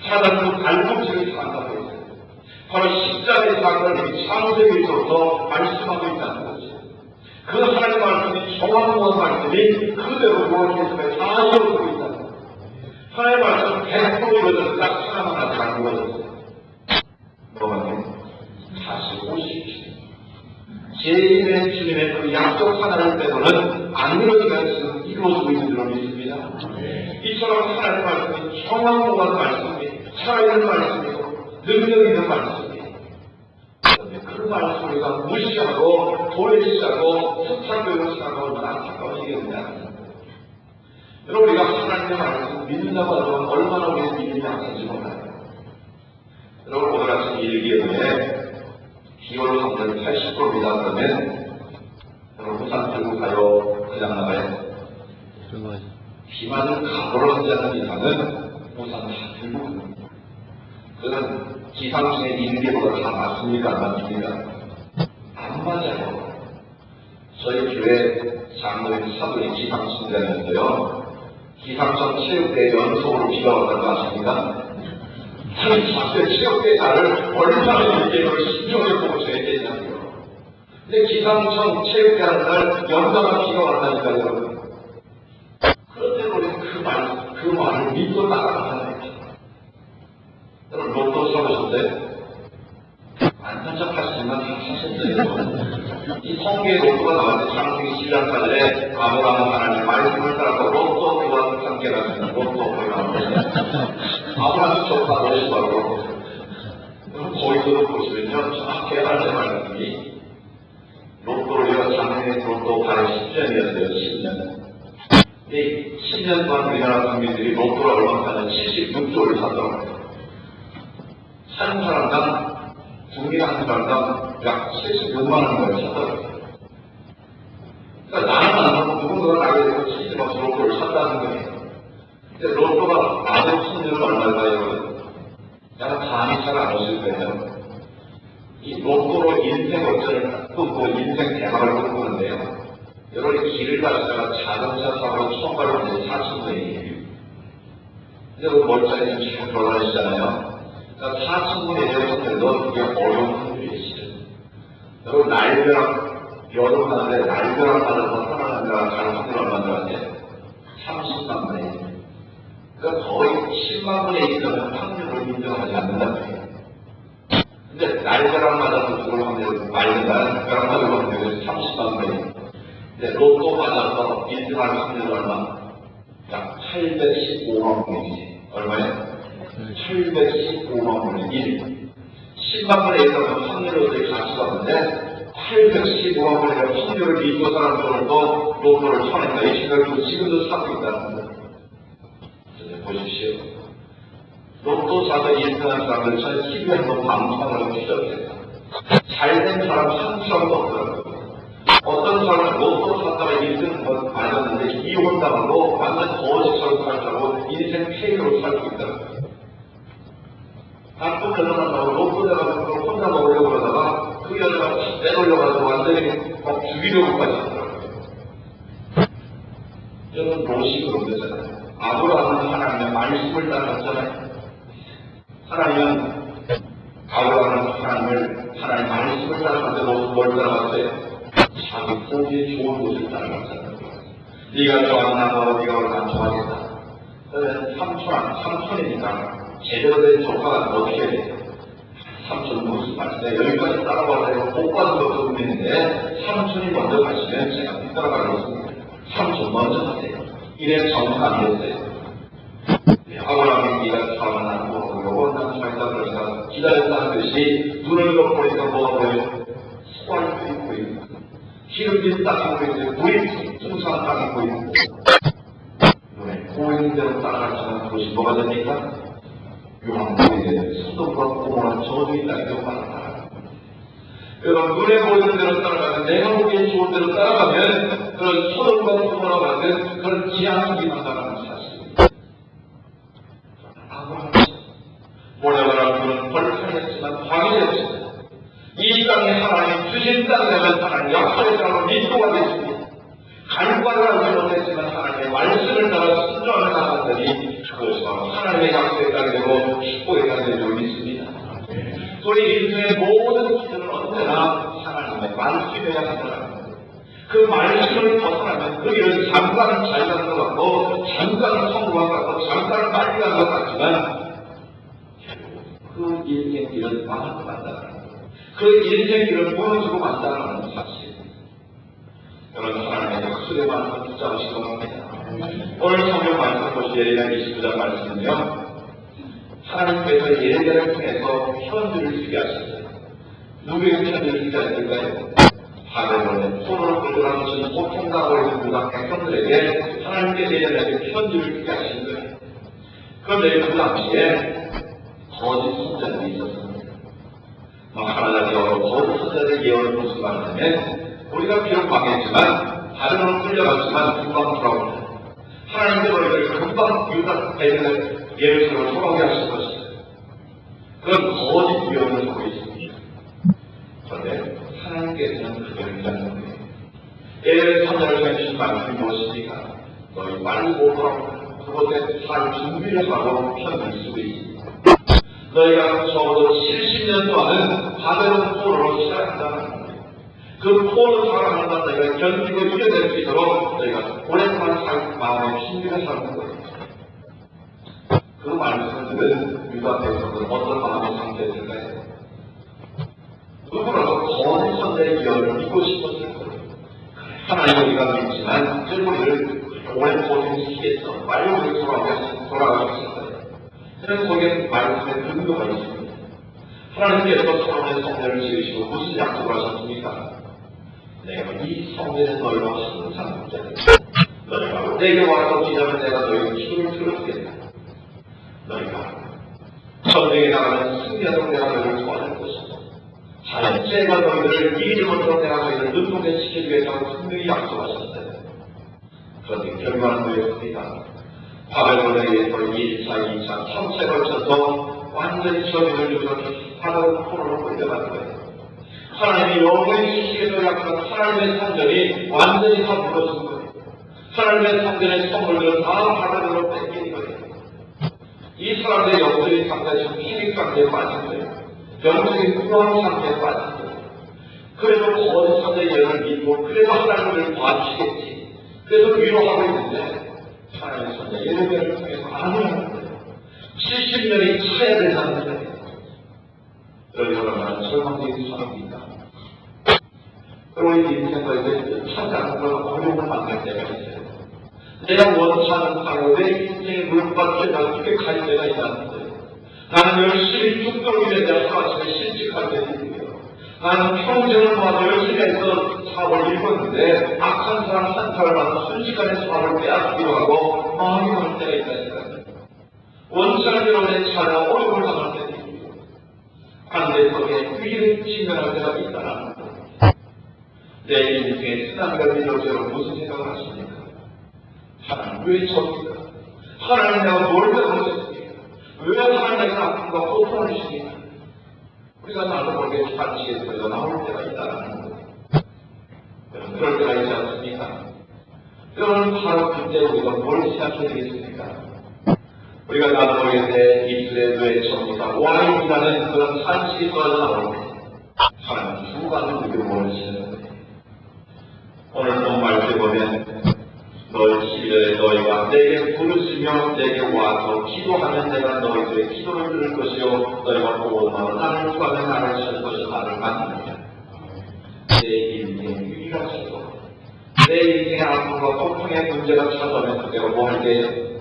A: 사단은 발꿈치를 치닫는다고 했어요. 바로 십자가의 사건을 창세기에서부터 말씀하고 있다는 거죠. 그 하나님의 말씀이 정확한 말씀이 그대로 요한계시록에 다 이루어지고 있다는 거죠. 하나님의 말씀은 100% 이루어져서 딱 하나만 아직 안 이루어졌어요. 뭐가요? 다시 오십시오. 제1의 주님의 그 약속 하나를 빼고는 안 이루어지면 지금 이루어지고 있는 줄로 믿습니다. 이처럼 하나님의 말씀이 정확한 말씀이 살아있는 말씀이고 능력 있는 말씀이에요. 그 말씀을 우리가 무시하고 도외시하고 흑사교육을 시작하고 얼마나 안타까운 일이겠냐. 여러분, 우리가 하나님의 말씀을 믿는다고 하면 얼마나 우리의 믿음이 약한지 몰라요. 여러분, 오늘 아침 일기예보에 기월 확률 80%입니다. 그러면 여러분 부산 들고 가요? 그냥 나가요? 비만을 각오로 하지 않는 이상은 부산 다 들고 갑니다. 그건 기상청의 일기예보가 다 맞습니까? 안 맞습니까? 안 맞아요. 저희 교회 장로인 사도인 기상청장이었어요. 기상청 체육대회 연속으로 비가 왔다고 아십니까? 아니, 자체 체육대회 날을 얼마나 일기예보를 신중하게 보고 줘야 되냐고요. 근데 기상청 체육대회 하는 날 연달아 비가 왔다니까요, 여러분. 그런데 우리는 그 말을 믿고 따라가는 거예요. 여러분, 로또 사보셨어요? 안 산적하시지만 다 사셨어요. 이 통계에 로또가 나왔을 때 창세기 7장까지에 아브라함은 하나님 말씀을 따라서 로또 그와 함께가 되는 로또가 나왔어요. 아브라함이 조카 오시바로. 거기서도 보시면요, 정확히 하나님의 말씀이 로또를 우리가 작년에 로또 발행 10년이었어요. 10년. 근데 10년 동안 우리나라 국민들이 로또를 얼마 사는 76조를 샀더라고요. 한 사람당, 국민 한 사람당 약 76만 원을 샀더라고요. 그러니까 나는 안 사고 누군가가 나게 되고 70만 로또를 샀다는 거예요. 근데 로또가 나의 손님은 얼마일까요? 내가 감이 잘 안 오실 거예요. 이 로또로 인생 어쩌를 끊고 인생 대박을 끊고는데요. 여러분, 길을 가시다가 자동차 사고로 총괄을 받는 4,000분의 1. 근데 그 멀쩡히 잘 돌아다니시잖아요. 그러니까 4,000분의 1의 확률도 되게 어려운 확률이시죠. 여러분, 날벼락, 여름 하는데 날벼락 맞아서 살아난다가 가는 확률 얼마나 들어갔어요? 30만 분의 1. 그러니까 거의 10만 분의 1이라는 확률을 인정하지 않는다는 거예요. 근데 날벼락 맞아서 죽을 확률을 말린다는 벼락 맞을 확률이 30만 분의 1. 근데 로또 맞아서 1등할 확률은 얼마? 약 815만 분의 1. 얼마예요? 815만 분의 1. 10만 분의 1이라면 확률을 가치가 없는데 815만 분의 1 확률을 믿고 사람들도 로또를 사니까 이 생각을 지금도 사고 있다는 거예요. 보십시오. 로또 사서 1등한 사람들 전 TV에 한번 방송을 해주셨습니다. 잘된 사람 한 사람도 없더라고요. 어떤 사람은 로또 샀다가 1등 맞았는데 이혼당하고 완전 거짓처럼 살자고 인생 폐해로 살고 있다고요. 나쁜 여자 만나고 로또 내가지고 혼자 먹으려고 그러다가 그 여자가 빼돌려가지고 완전히 막 죽이려고까지 하더라고요. 여러분, 롯이 그런 거잖아요. 아브라함은 하나님의 말씀을 따라갔잖아요. 하나님은 아브라함은 하나님의 말씀을 따라갔는데 뭘 따라갔어요? 자기 보기에 좋은 곳을 따라갔잖아요. 네가 좋아하는 나무가 네가 얼마나 좋아하겠다. 삼촌이니까 제대로 된 조카가 어떻게 해야 돼요? 삼촌 무슨 말씀에 여기까지 따라와서 못 가는 것도 있는데 삼촌이 먼저 가시면 제가 따라가는 것입니다. 삼촌 먼저 가세요. 이래 정상 안 됐어요. 아브라함이 네가 좋아하는 나무 요거 난 좋아했다 그러니까 기다렸다는 듯이 눈을 보니까 뭐가 보여요? 소알들이 보이고 기름진 땅이 보이고 물이 풍성한 땅이 보이고 눈에 보이는 대로 따라가지만 그것이 뭐가 됩니까? 요한복음에 소돔과 고모라 저주의 땅이라고 말합니다. 여러분, 눈에 보이는 대로 따라가면 내가 보기엔 좋은 대로 따라가면 그런 소돔과 고모라 같은 그런 지향이 나타나는 사실입니다. 몰라가라 그는 벌판이었지만 황이었습니다. 이 땅에 하나님 주신 땅이라면 하나님 약속의 땅으로 믿고 가겠습니다. 간과를 알지 못했지만 하나님의 말씀을 따라 순종하며 나갔더니 그것이 바로 하나님의 약속의 땅이 되고 축복의 땅이 되고 믿습니다. 우리 인생의 모든 기도는 언제나 하나님의 말씀이어야 한다는 거예요. 그 말씀을 벗어나면 그 일은 잠깐 잘 가는 것 같고 잠깐 성공한 것 같고 잠깐 빨리 가는 것 같지만 그 인생 길은 망하고 만다는 거예요. 그 인생 길은 무너지고 만다는 사실. 여러분, 하나님의 약속의 말씀을 붙잡으시기 바랍니다. 오늘 성경 말씀 보시 예레미야 29장 말씀은요, 하나님께서 예레미야를 통해서 편지를 쓰게 하셨어요. 누구에게 편지를 기다릴까요? 바벨론의 포로를 끌려가는 것은 고통당하고 있는 유다 백성들에게 하나님께 내려내는 편지를 주게 하신 거예요. 그런데 그 당시에 거짓 선자들이 있었습니다. 하나님의 거짓 선자들의 예언을 무슨 말이냐면 우리가 비록 망했지만 바벨론을 끌려갔지만 금방 돌아옵니다. 하나님의 너희를 금방 유다 백성을 예루살렘으로 돌아오게 하실 것이다. 그건 거짓 예언을 하고 있습니다. 그런데 하나님께서는 그들을 위한 거예요. 예언의 선자를 해주신 말씀이 무엇입니까? 너희 빨리 오거라. 그곳에 살 준비를 하고 편을 쓰고 있습니다. 너희가 적어도 70년 동안은 바벨론 포로로 살아간다는 거예요. 그 포로 살아간다는 너희가 견디고 이겨낼 수 있도록 너희가 오랫동안 살 마음의 준비가 사는 거예요. 그 말씀들은 유다 백성들은 어떤 마음의 상태일까요? 누구라도 거짓 선자의 예언을 믿고 싶었을 거예요. 하나님 우리가 믿지만 우리를 오래 고생시키겠어. 빨리 우리 돌아가셨을 거예요. 그래서 거기에 말씀의 근거가 있습니다. 하나님께서 처음에 성전을 지으시고 무슨 약속을 하셨습니까? 내가 이 성전에 너희와 항상 붙잡겠다. 너희가 내게 와서 기다면 내가 너희의 기도를 들어주겠다. 너희가 전쟁에 나가면 승리하도록 내가 너희를 도와줄 것이다. 자연재해가 너희들을 미리 먼저 내가 너희를 눈동에 지켜주겠다고 분명히 약속하셨어요. 그런데 결과는 뭐였습니까? 바벨론에 의해서 1차, 2차, 3차에 걸쳐서 완전히 저주를 주면서 바벨론 포로로 끌려가는 거예요. 하나님이 영원히 주시겠다고 약속한 하나님의 성전이 완전히 다 무너진 거예요. 하나님의 성전의 선물들은 다 바벨론으로 뺏긴 거예요. 이 사람들의 영적인 상태가 지금 패닉 상태에 빠진 거예요. 영적인 불안 상태에 빠진 거예요. 그래도 거짓 선자의 예언을 믿고 그래도 하나님을 봐주시겠지. 그래서 위로하고 있는데 하나님의 선자 예레미야를 통해서 아니라는 거예요. 70년이 차야 된다는 거예요. 여러분 얼마나 절망적인 사람입니까? 그리고 이 인생과 이제 찾지 않고 어려움을 만날 때가 있어요. 내가 원치 않은 방으로 내 인생의 물밭에 어떻게 갈 때가 있다는 거예요. 나는 열심히 죽도록 일했는데 하루아침에 실직할 때도 있고요. 나는 평생을 모아서 열심히 해서 사업을 일궜는데 악한 사람 한 사람마다 순식간에 사업을 빼앗기도 하고 망할 때가 있다니까요. 원치 않은 대로 내 자녀가 어려움을 당할 때도 있고요. 반대쪽에 위기를 직면할 때가 있다는 거예요. 내 인생의 쓰나미가 밀려오면 무슨 생각을 하십니까? 하나님 왜 저입니까? 하나님 내가 뭘 잘못했습니까? 왜 하나님 내가 아픔과 고통을 주십니까? 우리가 나도 모르게 반칙의 소리가 나올 때가 있다는 거예요. 여러분 그럴 때가 있지 않습니까? 여러분 바로 그때 우리가 뭘 시작해야 되겠습니까? 우리가 나도 모르게 입술에 뇌청기가 와인이라는 그런 산식이 쏟아져 나올 때 하나님 두 가지 우리를 원하시는 거예요. 오늘 본 말씀에 보면 너희 11월에 너희가 내게 부르시며 내게 와서 기도하면 내가 너희들의 기도를 들을 것이요 너희가 보고만 나를 구하면 나를 찾을 것이 나를 만나느냐. 내 인생의 유일한 기도, 내 인생의 아픔과 고통의 문제가 찾아오면 그때가 뭐 할게?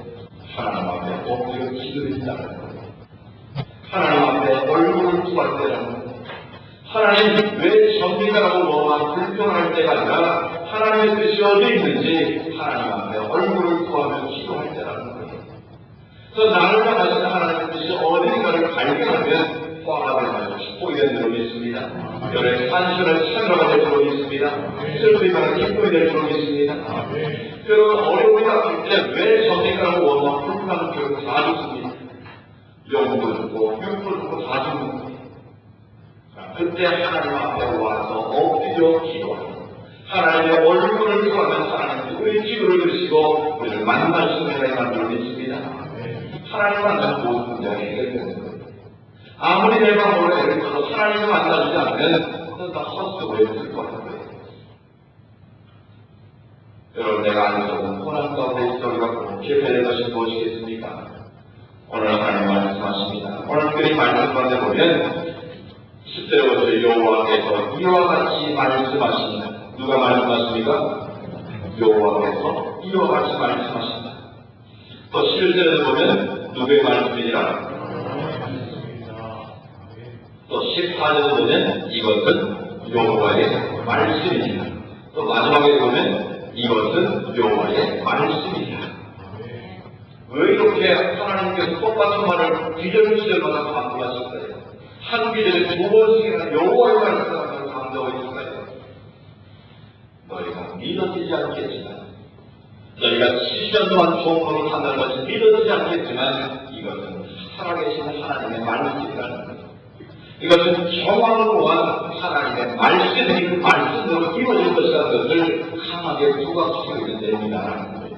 A: 하나님 앞에 엎드려 기도했다는 거예요. 하나님 앞에 얼굴을 구할 때라는 거예요. 하나님 왜 전비가라고 뭐만 불평할 때가 아니라 하나님의 뜻이 어디 있는지 하나님 앞에 얼굴을 구하며 기도할 때라는 거예요. 그래서 나를 향하신 하나님의 뜻이 어딘가를 발견하면 화가 되고 축복이 될 줄로 믿습니다. 여러분의 산수를 찬양하게 될 줄로 믿습니다. 슬픔이 가는 기쁨이 될 줄로 믿습니다. 여러분 어려움이 닥칠 때 왜 전비가라고 원망 불평하는 결국 다 죽습니다. 영도 죽고 육도 죽고 다 죽는 거예요. 그때 하나님 앞에 와서 엎드려 기도하고 하나님의 얼굴을 구하면 하나님이 우리의 기도를 들으시고 우리를 만나시는 은혜가 줄 믿습니다. 하나님 만나는 모든 문제가 해결되는 거예요. 아무리 내가 뭐라 예를 들어서 하나님을 만나주지 않으면 그건 다 헛수고에 있을 것 같아요. 여러분 내가 알려주는 고난 가운데 있어 우리가 그렇게 배를 것이 무엇이겠습니까? 오늘 하나님 말씀하십니다. 오늘 특별히 말씀 가운데 보면 10절에 보세요. 여호와께서 이와 같이 말씀하십니다. 누가 말씀하십니까? 여호와께서 이와 같이 말씀하십니다. 또 11절에도 보면 누구의 말씀이니라? 또 14절에 보면 이것은 여호와의 말씀이니라. 또 마지막에 보면 이것은 여호와의 말씀이니라. 왜 이렇게 하나님께서 똑같은 말을 기절시절마다 반복하실까요? 한 기절에 두 번씩이나 여호와의 말씀을 강조하고 있을까요? 너희가 믿어지지 않겠지만, 너희가 70년 동안 좋은 것을 한다는 것이 믿어지지 않겠지만, 이것은 살아계신 하나님의 말씀이라는 거예요. 이것은 정황으로한 하나님의 말씀이 그 말씀으로 이루어질 것이라는 것을 강하게 부각시키고 있는 내용이라는 거예요.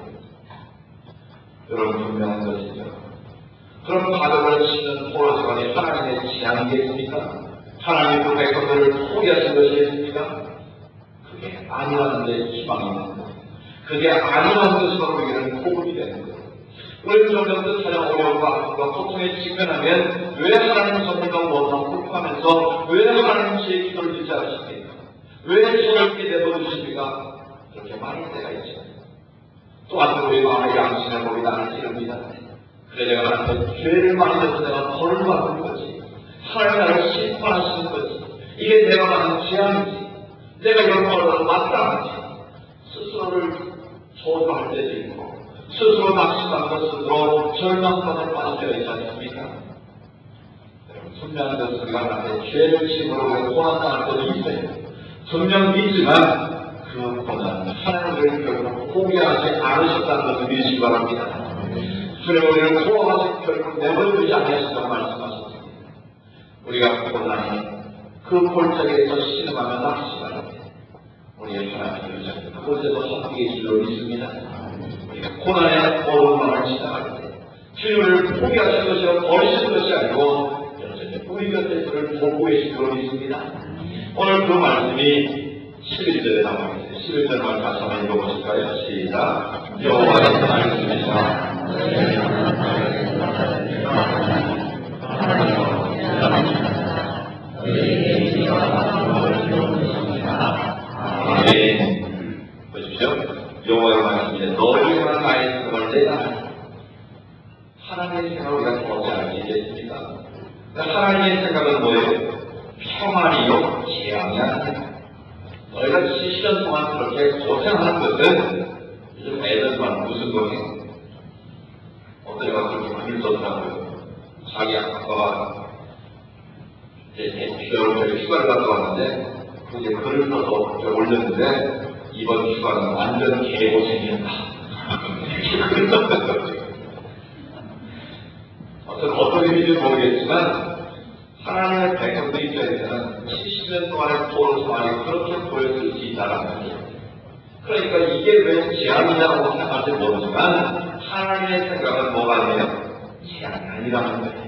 A: 여러분 분명한 것이죠. 그럼 가족을 치는 포로지간이 하나님의 제한이겠습니까? 하나님의 그 백성들을 포기하신 것이겠습니까? 그게 아니라는 데 희망이 있는 거예요. 그게 아니라는 것으로 우리는 복음이 되는 거예요. 우리 점점 가장 어려움과 아픔과 고통에 직면하면 왜 하나님 선물과 원하고 불평하면서 왜 하나님 제 기도를 듣지 않으십니까? 왜 저를 이렇게 내버려두십니까? 그렇게 말할 때가 있죠. 또한 우리 마음의 양심의 법이 나를 찌릅니다. 그래 내가 하나님께 죄를 많이 져서 내가 벌을 받는 거지. 하나님 나를 심판하시는 거지. 이게 내가 받는 죄악이지. 내가 이런 벌을 마땅하지. 스스로를 저주할 때도 있고 스스로 낙심하고 스스로 절망감에 빠질 때가 있지 않습니까? 분명한 것은 우리가 하나님의 죄를 지으로 고난당할 때도 있어요. 분명히 있지만 그 고난은 하나님을 결국 포기하지 않으셨다는 것을 믿으시기 바랍니다. 주님 우리를 포함하시 결국 내버려두지 않으셨다고 말씀하셨습니다. 우리가 고난이 그 골짜기에서 신음하며 낙심할 때 우리의 하나님의 여자는 그곳에서 함께 계실 줄 믿습니다. 우리가 고난의 어려움을 지나갈 때 주님을 포기하신 것이 아니라 버리신 것이 아니고 여전히 우리 곁에 그를 돕고 계실 줄 믿습니다. 오늘 그 말씀이 11절에 나와 있습니다. 11절 말 다시 한번 읽어보실까요? 시작. 여호와의 말씀이시라. 아멘. 보십시오. 여호와의 말씀이시라. 너희가 나의 생각을 내가 하나님의 생각을 우리가 더지 않겠습니까? 하나님의 생각은 뭐예요? 평안이요 재앙이 아닙니다. 너희가 70년 동안 그렇게 고생하는 것은 요즘 애들만 무슨 거니? 어떤 애가 그렇게 글을 썼더라고요. 자기 아빠가 이제 휴가를 갔다 왔는데 그게 글을 써서 올렸는데 이번 휴가는 완전 개고생이었다. 글을 썼거든요. 어떤 의미인지 모르겠지만 하나님의 백성들 입장에서는 70년 동안의 도를 많이 그렇게 보였을 수 있다는 거죠. 그러니까 이게 왜 재앙이냐고 생각할지 모르지만 하나님의 생각은 뭐가 아니에요? 재앙이 아니라는 거예요.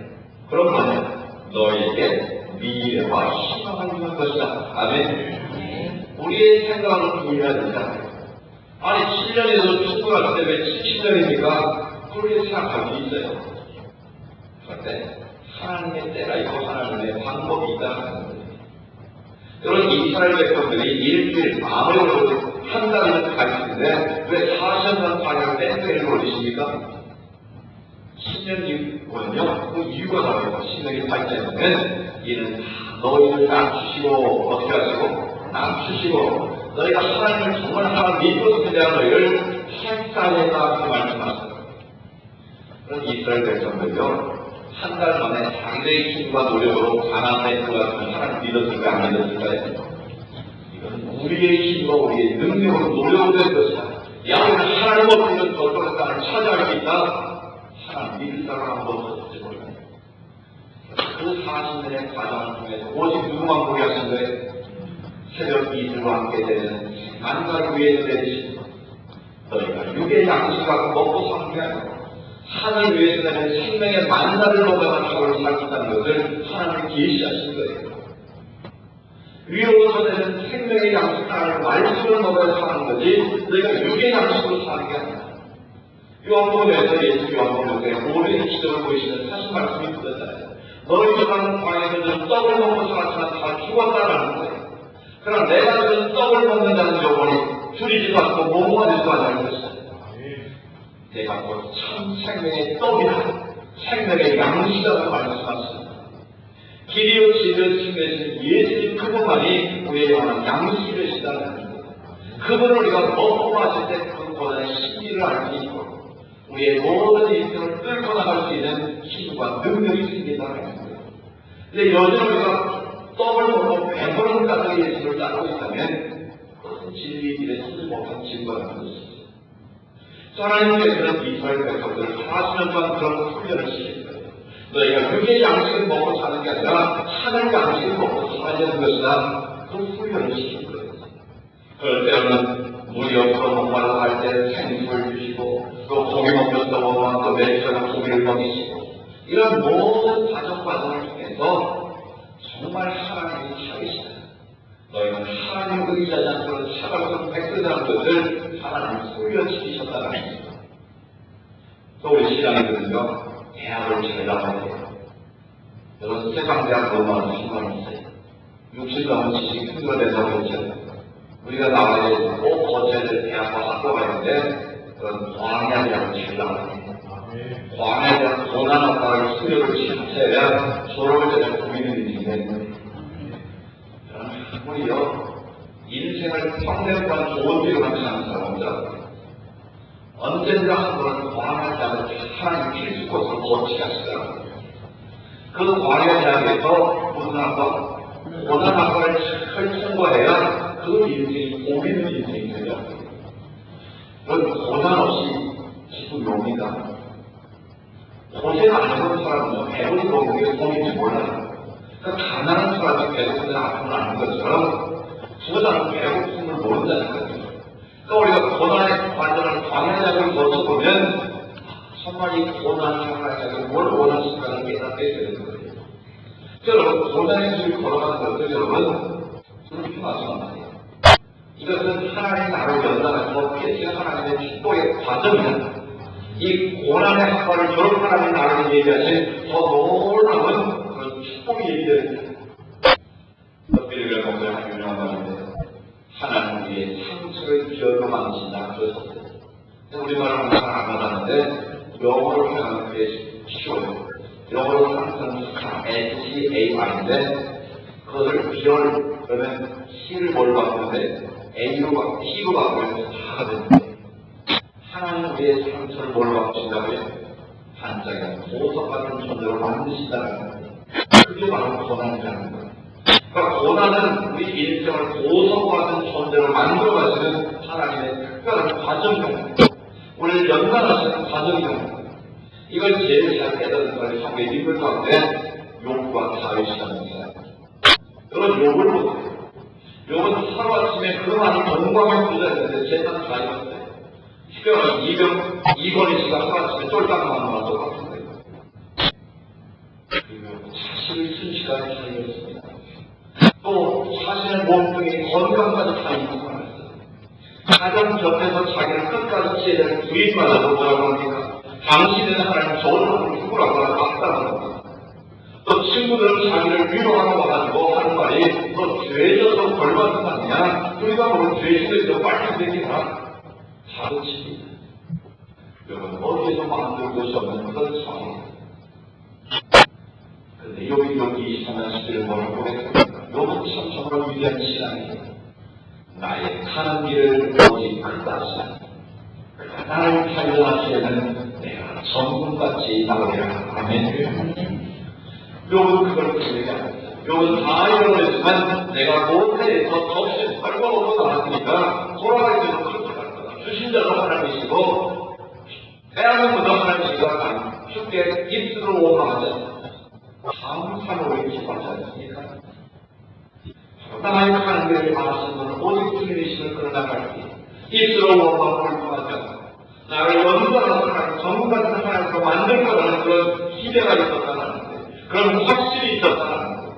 A: 그런 거는 너희에게 미래와 희망을 주는 것이다. 아멘. 우리의 생각은 분명하잖아요. 아니 7년에도 충분할 때 왜 70년입니까? 그렇게 생각할 수 있어요. 그런데 하나님의 때가 있고 하나님의 방법이 있다는 거예요. 여러분 이스라엘 백성들이 일주일 아무리 한 달이면 가르치는데 왜 40년 사역을 땡땡이를 올리십니까? 10년 이후는요 그 이유가 나와요. 10년이 발전하면 이는 너희를 낮추시고 어떻게 하시고 낮추시고 너희가 하나님을 정말 하나 믿고 그대로 너희를 살살해라 그 말씀하셨어요. 그런 이스라엘 백성들요 한 달 만에 자기의 힘과 노력으로 가나안에 들어가서 하나님 믿었을까 안 믿었을까요? 이건 우리의 힘과 우리의 능력으로 노력으로 된 것이다. 야 우리는 하나님 없이는 저쪽의 땅을 차지할 수 있다. 하나님 믿을 사람 한번 없을지 모르겠네. 그 40년의 과정을 통해서 오직 누구만 보게 하신 거예요? 새벽 이슬과 함께 되는 만날 위에 내리신 너희가 육의 양식을 갖고 먹고 사는 게 아니고 하늘 위에서 내는 생명의 만나를 먹어가는 하루를 살겠다는 것을 하나님이 계시하신 거예요. 위로부터 내는 생명의 양식 하나를 말씀을 먹어야 사는 거지 너희가 육의 양식으로 사는 게 아니야. 요한복음에서 예수 요한복음에 오랜 기도를 보이시는 사실 말씀이 있었잖아요. 너희들은 광야에서는 떡을 먹고 살았지만 다 죽었다라는 거예요. 그럼 내가 주는 떡을 먹는다는 요번이 줄이지도 않고 모모하지도 않는 것이다. 내가 참 생명의 떡이다. 생명의 양식이라고 말씀하셨습니다. 길이요 진리요 생명이신 예수님 그분만이 우리의 영원한 양식이시다는 거예요. 그분을 우리가 먹고 마실 때 그 고난의 신비를 알 수 있고 우리의 모든 인생을 끌고 나갈 수 있는 힘과 능력이 생긴다는 거예요. 근데 요즘 우리가 떡을 먹고 배부른 가정의 예수를 따르고 있다면 그것은 진리의 길에 서지 못한 증거라는 것입니다. 하나님께서는 이스라엘 백성들을 40년 동안 그런 훈련을 시켰어요. 너희가 육의 양식을 먹고 사는 게 아니라 하늘 양식을 먹고 살아야 하는 것이다. 그 훈련을 시킨 거예요. 그럴 때는 물이 없어 목마르다 할 때 생수를 주시고 또 고기 먹고 떠먹으면 또 매주에 고기를 먹이시고 이런 모든 과정을 통해서 정말 하나님이 살으시다. 너희는 하나님을 의지하지 않고 차가운 백성이라는 것을 하나님이 훈련시키셨다는 것입니다. 또 우리 신앙이거든요. 대학을 잘 나가야 돼요. 여러분 세상대학 너무나도 신망이 있어요. 60 넘은 지식 힘들어 된다고 했죠. 우리가 나와야 되고 꼭 거쳐야 될 대학과 학교가 있는데 그런 광야 대학을 잘 나가야 돼요. 광야 대학 고난학과를 수료를 시켜야 졸업을 전에 고민을 인생에 우리요 인생을 평생 동안 좋은 일만 사는 사람들 언젠가 한 번은 광야 대학을 하나님 필수 코스로 거치게 하시더라고요. 그 광야 대학에서 고난학과를 잘 통과해야 그 인생이 고민의 인생이 되죠. 그런 고난 없이 기분 옵니다. 고생 안 해본 사람은 배우는 거 그게 고민인지 몰라요. 그 가난한 사람이 배고픈 아픔을 아는 것처럼 부자는 배고픔을 모른다는 거죠. 그러니까 우리가 고난의 과정을 광야작을 거쳐보면 정말 이 고난의 광야작이 뭘 원하실까를 깨닫게 되는 거예요. 여러분 고난의 길을 걸어가는 것들 여러분 그렇게 마지막 말이에요. 이것은 하나님 나를 연단해서 계시는 하나님의 축복의 과정이야. 이 고난의 학과를 졸업하라는 나를 얘기하신 더 놀라운 그런 축복의 얘기들입니다. 빌리벨 목사의 한 유명한 말인데 하나님 우리의 상처를 기억으로 만드신다 그러셨어요. 우리말은 잘 안 받았는데 영어로 표현하는 게 쉬워요. 영어로 항상 SCAR인데 그것을 비열 그러면 C를 뭘 바꾸는데 T로 바꾸면 다가 됩니다. 하나님 우리의 상처를 뭘 바꾸신다고요? 반짝이는 보석 같은 존재로 만드신다는 거예요. 그게 바로 고난이라는 거예요. 그러니까 고난은 우리 인생을 보석 같은 존재로 만들어가시는 하나님의 특별한 과정이에요. 우리를 연단하시는 과정이에요. 이걸 제일 잘 깨닫는 것이 성경의 인물 가운데 욥과 다윗이라는 사람. 여러분 욥을 보세요. 욥은 하루아침에 그 많은 건강을 부자였는데 재산 다 잃었어요. 특별한 이건희 씨가 하루아침에 쫄딱 나는 거랑 똑같은 거예요. 그리고 자신을 순식간에 다 잃었습니다. 또 자신의 몸뚱이 건강까지 다 잃고 살았어요. 가장 곁에서 자기를 끝까지 지혜를 될 부인마저도 뭐라고 합니까? 당신은 하나님 좋은 하나님 누구라고 악당하는 겁니다. 또 친구들은 자기를 위로하러 와가지고 하는 말이 너 죄져서 벌받은 거 아니냐? 우리가 보면 죄지를 너 빨리 되기나 자극치기. 여러분 어디에서 만들 곳이 없는 그런 상황이에요. 근데 여기 23년 11월 뭐라고 고백합니다. 여러분 참 정말 위대한 신앙이에요. 나의 가는 길을 오직 그다시 나를 달려하시려는 내가 전문같이 나오리라. 아멘. 욥은 그걸 얘기합니다. 욥은 다 잃어버렸지만 내가 못해서 접시 벌거벗고 나왔으니까 돌아가기도 그렇게 갈 거다. 주신 자도 하나님이시고 빼앗는 것도 하나님이시고 쉽게 입술을 오망하지 않습니다. 감사로 기뻐하지 않습니까? 나의 가는 길을 아시는 분은 오직 주님이시는 그런 나갈 때 입술을 오망을 통하지 않습니다. 나를 연구하는 하나님, 전문같은 하나님으로 만들 거라는 그런 기대가 있었다는 거예요. 그런 확실히 있었다는 거예요.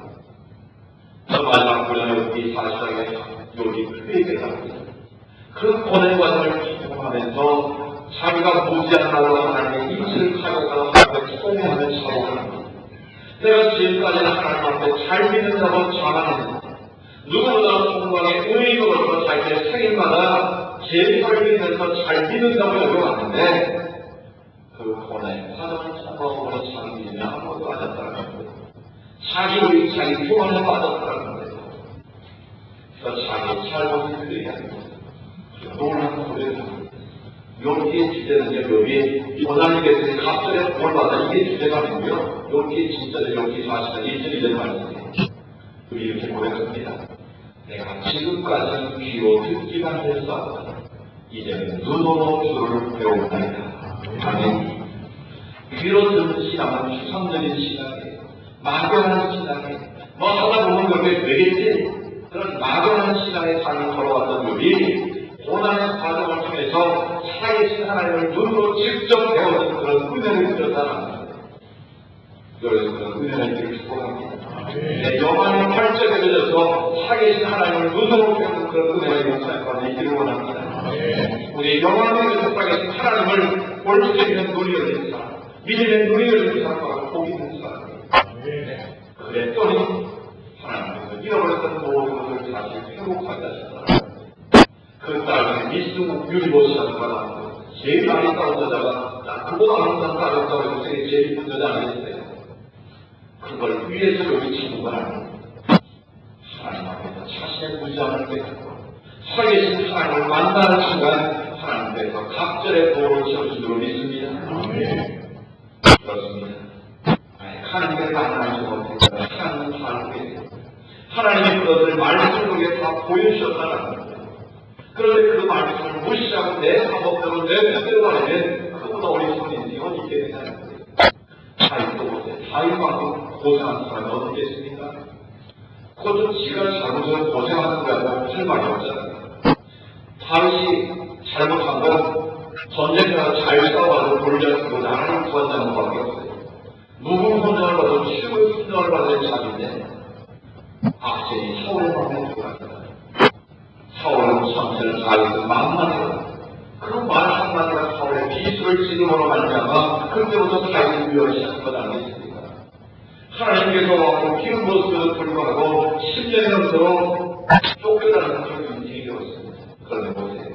A: 저 마지막 구절에 이 사실하게 여기 크게 얘기합니다. 그 고난 과정을 경험하면서 자기가 무지한 나로 하나님의 입술을 가져가 하나님을 통해하는 자복을 합니다. 내가 지금까지는 하나님 앞에 잘 믿는다고 자만했는데 누구보다 통방의 의의로서 자기의 생일마다 제사를 믿으면서 잘 믿는다고 여겨왔는데 그 고난의 과정을 통과하고 자기 믿음이 아무것도 아니었다는 거예요. 자기 소원에 빠졌다는 거예요. 그래서 자기 잘못을 그래야 합니다. 놀라운 소리를 여기에 주제는 여기 하나님께서 갑절에 복을 받아 이게 주제가 아니고요. 여기에 진짜는 여기 40장 1절이된 말씀이에요. 우리 이렇게 고백합니다. 내가 지금까지는 귀로 듣기만 했어. 이제는 눈으로 주를 배우나이다. 아멘. 귀로 듣는 신앙은 추상적인 신앙이에요. 막연한 신앙이에요. 뭐 하다 보면 그게 되겠지. 그런 막연한 신앙의 삶을 걸어왔던 우리 고난의 과정을 통해서 살아계신 하나님을 눈으로 직접 배우는 그런 은혜를 드렸다는 거예요. 그래서 그런 은혜를 드릴 축복합니다. 내 영안이 활짝해져서 살아계신 하나님을 눈으로 배우는 그런 은혜를 역사에 있기를 원합니다. 우리 영안에 살아계신 하나님을 볼 수 있는 눈이 열린 사람, 믿음의 눈이 열린 사람과 복이 있는 사람. 그랬더니 하나님께서 잃어버렸던 모든 것을 다시 회복하게 하셨다. 그 딸은 미스 유니버시아를 받았고 제일 아름다운 여자가 나 그보다 아름다운 딸이었다고 해서 제일 이쁜 여자 아니겠어요? 그걸 위해서 여기 친구가 아니에요. 하나님 앞에서 자신의 무지함을 깨닫고 살계신 하나님을 만나는 순간 하나님께서 각절의 도를 채워준 줄 믿습니다. 그렇습니다. 하나님께 만나지 못했다. 하나님은 다 알고 계세요. 하나님의 그것을 말씀을 통해 다 보여주셨다는 거예요. 그런데 그 말씀을 무시하고 내 사법대로 내 뜻대로 하면 그보다 어리석은 어디 있겠느냐는 거예요. 다윗도 보세요. 다윗만큼 고생한 사람이 어디 있겠습니까? 그것도 지가 잘못해서 고생하는 거라고 할 말이 없잖아요. 다윗이 잘못한 건 전쟁터가 잘 싸워가지고 골리앗으로 나라를 구한다는 것밖에 없어요. 누군 혼전을 받아도 최고의 훈련을 받은 자인데 악쟁이 사울의 마음에 들어갑니다. 사울은 전체를 다윗을 만만해요. 그 말 한마디가 사울의 비수를 지금으로 말미암아 그때부터 다윗을 위협을 시작한 것 아니겠습니까? 하나님께서 와서 기름 모습에도 불구하고 10년이 넘도록 쫓겨나는 그런 인생이 되었습니다. 그런데 보세요.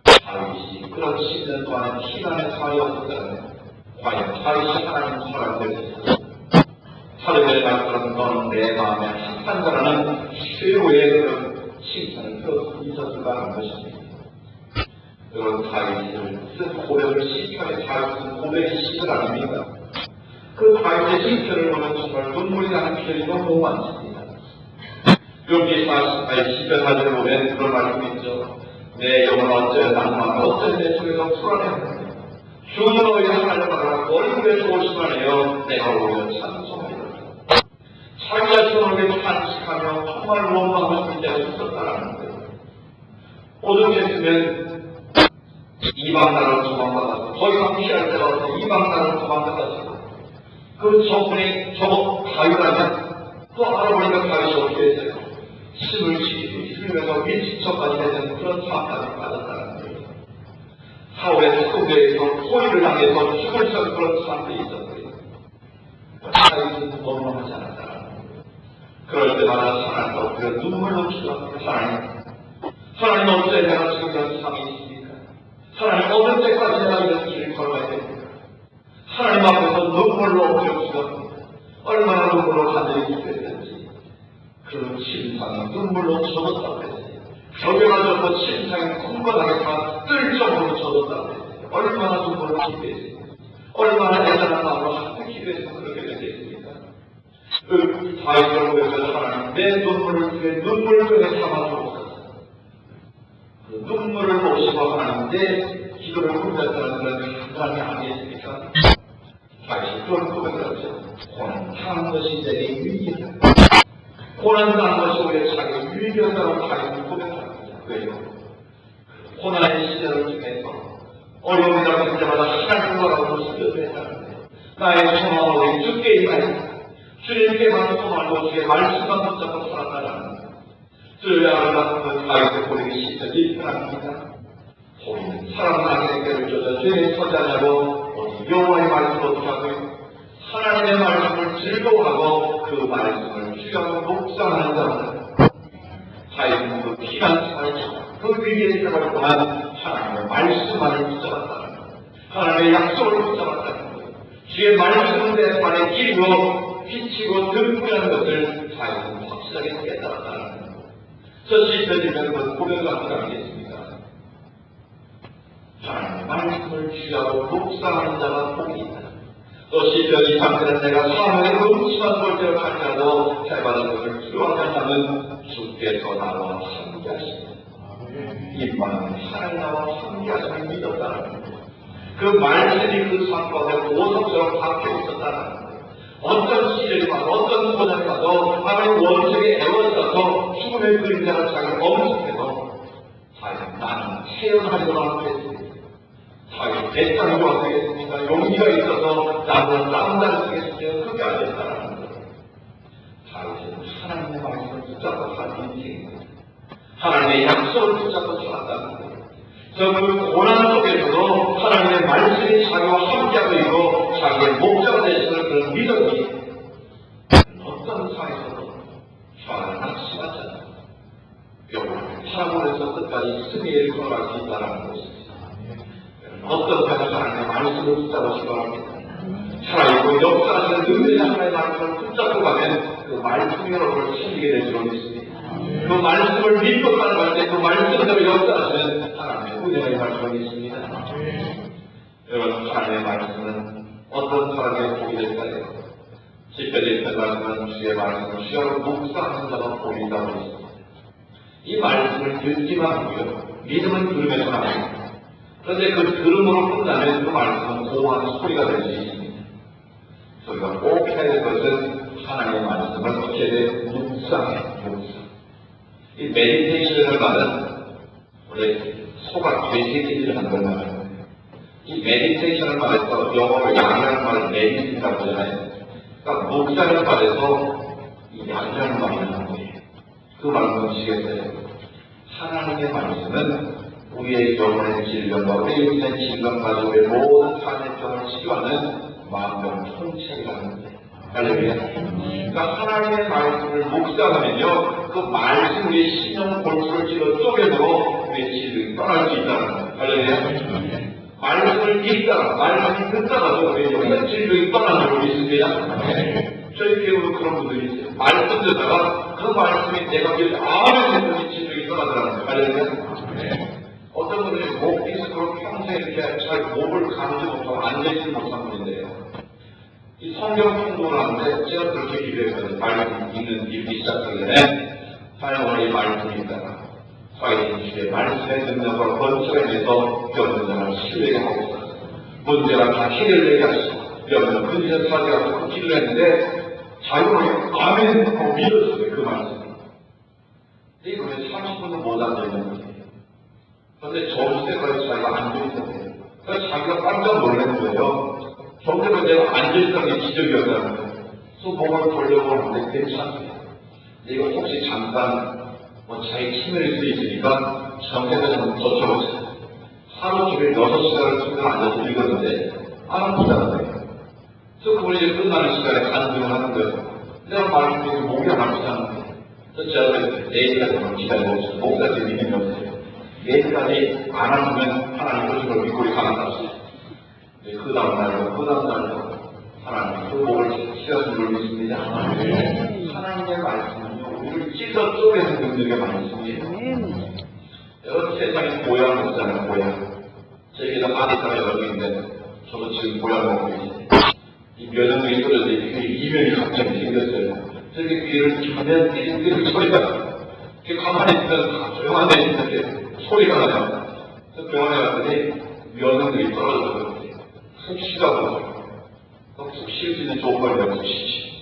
A: 다윗이 그런 10년 동안에 피난의 사회에 없었다면 과연 다윗이 하나님 사람 되었습니다. 하루에 말처럼 너는 내 마음에 합한다라는 최후의 그런 칭찬을 들어서 있었을까 하는 것입니다. 여러분 다윗을 쓴 고백을 시편에 다윗은 고백의 시편 아닙니까? 그 다윗의 시편을 보면 정말 눈물이 나는 편이 너무 많습니다. 여기 40편 4절을 보면 그런 말씀이 있죠. 내 영혼 어쩌여 낭만 어쩌여 내 속에서 불안해하느냐. 주는 너희 하나님을 알아 얼굴에 조심하여 내가 오히려 찬송하리라. 자기 자신을 탄식하며 정말 원망하고 싶을 때가 있었다라는 거예요. 오죽했으면 이방 나라로 도망가가지고 더 이상 피할 데가 없어 이방 나라로 도망가가지고 그 저분이 저거 다윗하면 또 알아보니까 다윗이 어떻게 했어요? 힘을 지키고 이슬면서 미친 척까지 되는 그런 사람까지 받았다는 거예요. 사울의 특공대에서 포위를 당해서 죽을 수 없는 그런 사람들이 있었어요. 다윗은 원망하지 않았다라는 거예요. 그럴 때마다 하나님과 우리가 눈물로 기도합니다. 하나님 어째 내가 지금 이런 상황이 있습니까? 하나님 어느 때까지 내가 이런 길을 걸어야 됩니까? 하나님 앞에서 눈물로 엎드려 기도합니다. 얼마나 눈물로 하늘이 기도했는지 그 침상이 눈물로 젖었다고 했어요. 벽에 맞아서 침상이 쿵건하게 다 뜰 정도로 젖었다고 했어요. 얼마나 눈물로 기도했어요. 얼마나 대단한 마음으로 하나님 기도해서 그렇게 되겠습니까? 그 다윗을 보면서 하나님 내 눈물을 위해 눈물을 담아주옵소서. 그 눈물을 보시고 하나님 내 기도를 굴렸다는 그런 감당이 아니겠습니까? 다윗이 그런 고백을 하죠. 고난 당한 것이 내게 유익이다. 고난 당한 것이 오히려 자기 유익이었다고 다윗은 고백합니다. 왜요? 고난의 시절을 통해서 어려움이 닥칠 때마다 하나님과라고 시도했다는 거예요. 나의 소망으로 주께 임하였다. 주님께만 소망하고 주의 말씀만 붙잡고 살았다라는 거예요. 주여야 같은 다윗의 고백이 시절이 편합니다. 우리는 사람 나에게를 쫓아 죄에 서지 않냐고 여호와의 말씀을 어떻게 하고요? 하나님의 말씀을 즐거워하고 그 말씀을 주야로 묵상하는 자들. 다윗은 그 피난처에 그 위기의 생활을 동안 하나님의 말씀만을 붙잡았다는 거예요. 하나님의 약속을 붙잡았다는 거예요. 주의 말씀은 내 발의 길이고 빛이고 등불이라는 것을 자기는 확실하게 깨달았다는 거예요. 저 시편이면 그 고백을 하지 않겠습니까? 하나님의 말씀을 취하고 묵상하는 자가 복이 있다. 또 시편 23편은 내가 사망의 음침한 골짜기를 갈지라도 해받은 것을 두려워하지 않는 주께서 나와 함께하시다. 이 마음은 하나님 나와 함께하심을 믿었다는 거예요. 그 말씀이 그 삶 가운데 보석처럼 박혀 있었다는 거예요. 어떤 시련이 와도 어떤 고난이 와도 하나님 원수에게 애워싸서 죽음의 그림자가 자기를 엄습해도 자기는 나는 태어나리라 그랬습니다. 자기 배짱이 와도 되겠습니까? 용기가 있어서 나는 땀날 수 있겠으면 그게 안 됐다는 거예요. 자기는 하나님의 말씀을 붙잡고 산 인생입니다. 하나님의 약속을 붙잡고 살았다는 거예요. 그 고난 속에서도 하나님의 말씀이 자기와 함께하고 있고 자기의 목자가 되시는 그런 믿음이 어떤 상에서도 좌를 낙심하지 않습니다. 영원히 파라몬에서 끝까지 승리를 걸어갈 수 있다는 것입니다. 어떤 때가 하나님의 말씀을 붙잡으시기 바랍니다. 살아있고 역사하시는 능력의 하나님의 말씀을 붙잡고 가면 그 말씀이 여러분을 살리게 될 줄 믿습니다. 그 말씀을 믿고 따라갈 때 그 말씀대로 역사하시는 하나님의 은혜의 말씀이 있습니다. 여러분, 하나님의 말씀은 어떤 사람의 복이 될까요? 시편 1편 말씀은 주의 말씀을 쉬어로 묵상하는 자가 복이 있다고 했습니다. 이 말씀을 듣기만 하고요. 믿음은 들으면서 나옵니다. 그런데 그 들음으로 끝나면 그 말씀은 고하는 소리가 될 수 있습니다. 저희가 꼭 해야 될 것은 하나님의 말씀을 어떻게 돼? 묵상해. 이 메디테이션을 말은 원래 소가 메디테이션을 하는 걸 말해요. 이 메디테이션을 말해서 영어로 양이라는 말을 메디테이션이라고 하잖아요. 그러니까 묵상을 말해서 이 양이라는 말이 나오는 거예요. 그 말은 보시겠어요? 하나님의 말씀은 우리의 영혼의 질병과 우리의 인생의 질병 가지고 모든 삶의 병을 치료하는 마음병 통째라는 거예요. 할렐루야. 그러니까 하나님의 말씀을 묵상하면요, 그 말씀 우리의 신령 골수를 찔러 쪼개고 우리의 질병이 떠날 수 있다는 거예요. 할렐루야. 말씀을 읽다가 말씀을 듣다가도 우리의 영혼의 질병이 떠나는 걸 믿습니다. 저희 교회도 그런 분들이 있어요. 말씀 듣다가 그 말씀이 내가 늘 아멘 했더니 질병이 떠나더라는 거예요. 할렐루야. 어떤 분들이 목 디스크로 평생 이렇게 잘 목을 감지 못하고 앉아있지 못한 분인데요. 이 성경 통독을 하는데 제가 그렇게 기도했거든요. 말씀 읽는 일이 시작하기 전에 하나님 오늘 이 말씀이 있다가 사회인 주의 말씀의 능력과 번쩍에 대해서 병든자를 신뢰게 하고 있었어요. 문제가 다 해결되게 하시고 병든 근전 사제가 자꾸 기도했는데 자유로이 아멘 하고 믿었어요. 그 말씀. 이거 왜 30분도 못 앉아있는 거예요. 그런데 점심때까지 자기가 앉아있었대요. 그래서 자기가 깜짝 놀란 거예요. 점심때 내가 앉아있다는 게 기적이었다는 거예요. 그래서 몸을 돌려보는데 괜찮아요. 이거 혹시 잠깐 자기 치매일 수 있으니까 점심때 좀 젖혀보세요. 하루 종일 6시간을 침대에 앉아서 읽었는데 안 아프다는 거예요. 그래서 그분이 이제 끝나는 시간에 간증을 하는 거예요. 내가 말할 때 목이 안 아프다는 거예요. 그래서 제가 내일까지 기다려보세요. 목사님 믿음이 없어요. 내일까지 안 아프면 하나님 그걸 믿고 가능합니다. 그 다음날도 하나님 그 목을 씌워준 걸 믿습니다. 하나님의 말씀은요, 우리를 찢어 쪼개는 능력이 많이 있습니다. 여러분, 세상에 고향 없잖아요, 고향. 저희가 아디사가 여러 개인데, 저도 지금 고향 먹고 있어요. 이 면역력이 떨어지는데 이면이 갑자기 생겼어요. 저기 귀를 기면 띵띵 소리가 나요. 가만히 있으면 다 조용한 데 있는데 소리가 나요. 그래서 병원에 갔더니 면역력이 떨어졌어요. 푹 쉬라고. 푹 쉴 수 있는 조건이라고 푹 쉬지.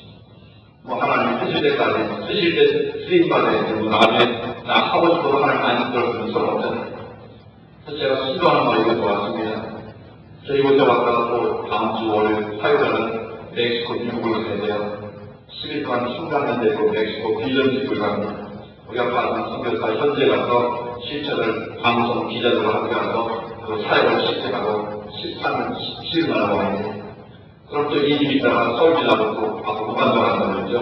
A: 하나님 쓰실 때까지, 쓰실 때 쓰임받아야 되고, 나중에 나 하고 싶어도 하나님 안 들어주는 소리 없잖아요. 그래서 제가 수도하는 말이 이거 왔습니다. 저희 먼저 왔다가 또 다음 주 월요일, 화요일은 멕시코 미국을 가야 돼요. 10일 동안 순간만 되고 멕시코 빌런집을 갑니다. 우리가 받은 선교사 현지에 가서 실천을 방송 기자들과 함께 가서 그 사역을 실천하고 13일 하고 와야 돼요. 그럼 또 2일 있다가 서울 지나고 또 앞으로 무관장 한다고 그러죠.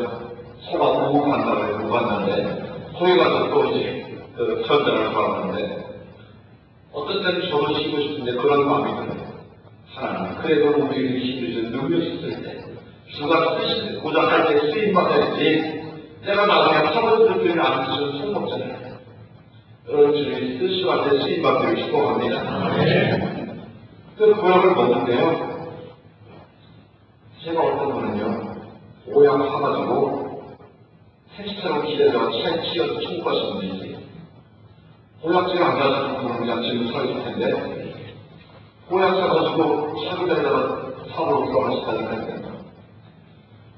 A: 소가 우국한다고 해서 무관장인데 거기 가서 또 이제 그 현장을 걸었는데 어떤 때는 저도 쉬고 싶은데 그런 마음이 들어요. 하나님, 그래도 우리에게 힘을 주신 능력이 있을 때 주가 쓰고자 할 때 쓰임받아야지 내가 나중에 파벌들끼리 안 쓰셔도 소용없잖아요. 여러분 주님이 쓰시고 할 때 쓰임받기를 축복합니다. 그 구약을 먹는데요. 제가 어떤 분은요, 오약 사가지고 택시타고 길에서 차에 치여서 충고하시는 분이 있어요. 보약제를 안 가지고 그냥 그냥 지금 서 있을 텐데, 보약 사가지고 차기다에다가 사고로 들어가시다니까요.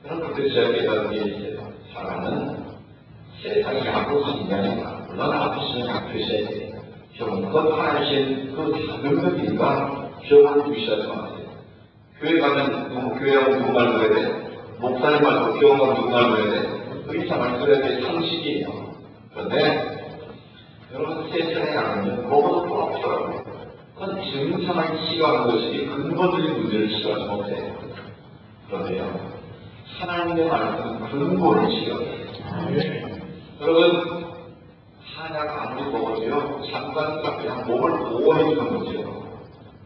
A: 여러분, 그때 제가 깨달은 게 있어요. 사람은 세상이 약으로 인간이다. 물론 아프시면 약 드셔야 돼요. 병원 하나신 그 작은 병이니까 병원을 무시하지 마세요. 교회 가면 교회하고 누구 말 들어야 돼? 목사님 말고 병원 누구 말 들어야 돼? 의사 말 들어야 돼? 상식이에요. 그런데 여러분 세상에 가면 먹어도 또 없더라고요. 그건 증상을 치료하는 것이 근본적인 문제를 치료하지 못해요. 그런데요, 하나님의 말씀은 근본을 치료해요. 여러분, 한약 아무리 먹어도요, 잠깐 그냥 몸을 보호해주는 거죠.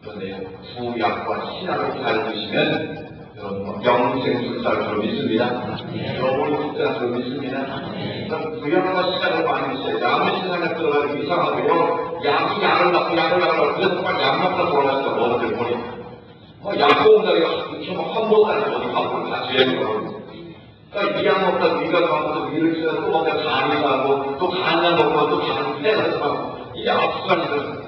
A: 그런데 구약과 신약을 잘 드시면 여러분 영생술사를 믿습니다. 영혼을 숫자를 믿습니다. 구약과 신약을 많이 드셔야 아무리 신약에 들어가면 이상하고요. 약을 낳고 그래서 빨리 약 먹다 돌아가시다 어른들 보니 약 먹는다고 한 번도 안 해보니 앞으로 다 죄예요. 그러니까 이약 먹다 위가 가고 위를 쓰다 또 먹다 간이 가고 또 간약 먹고 또 간이 빼서 이게 악순환이거든요.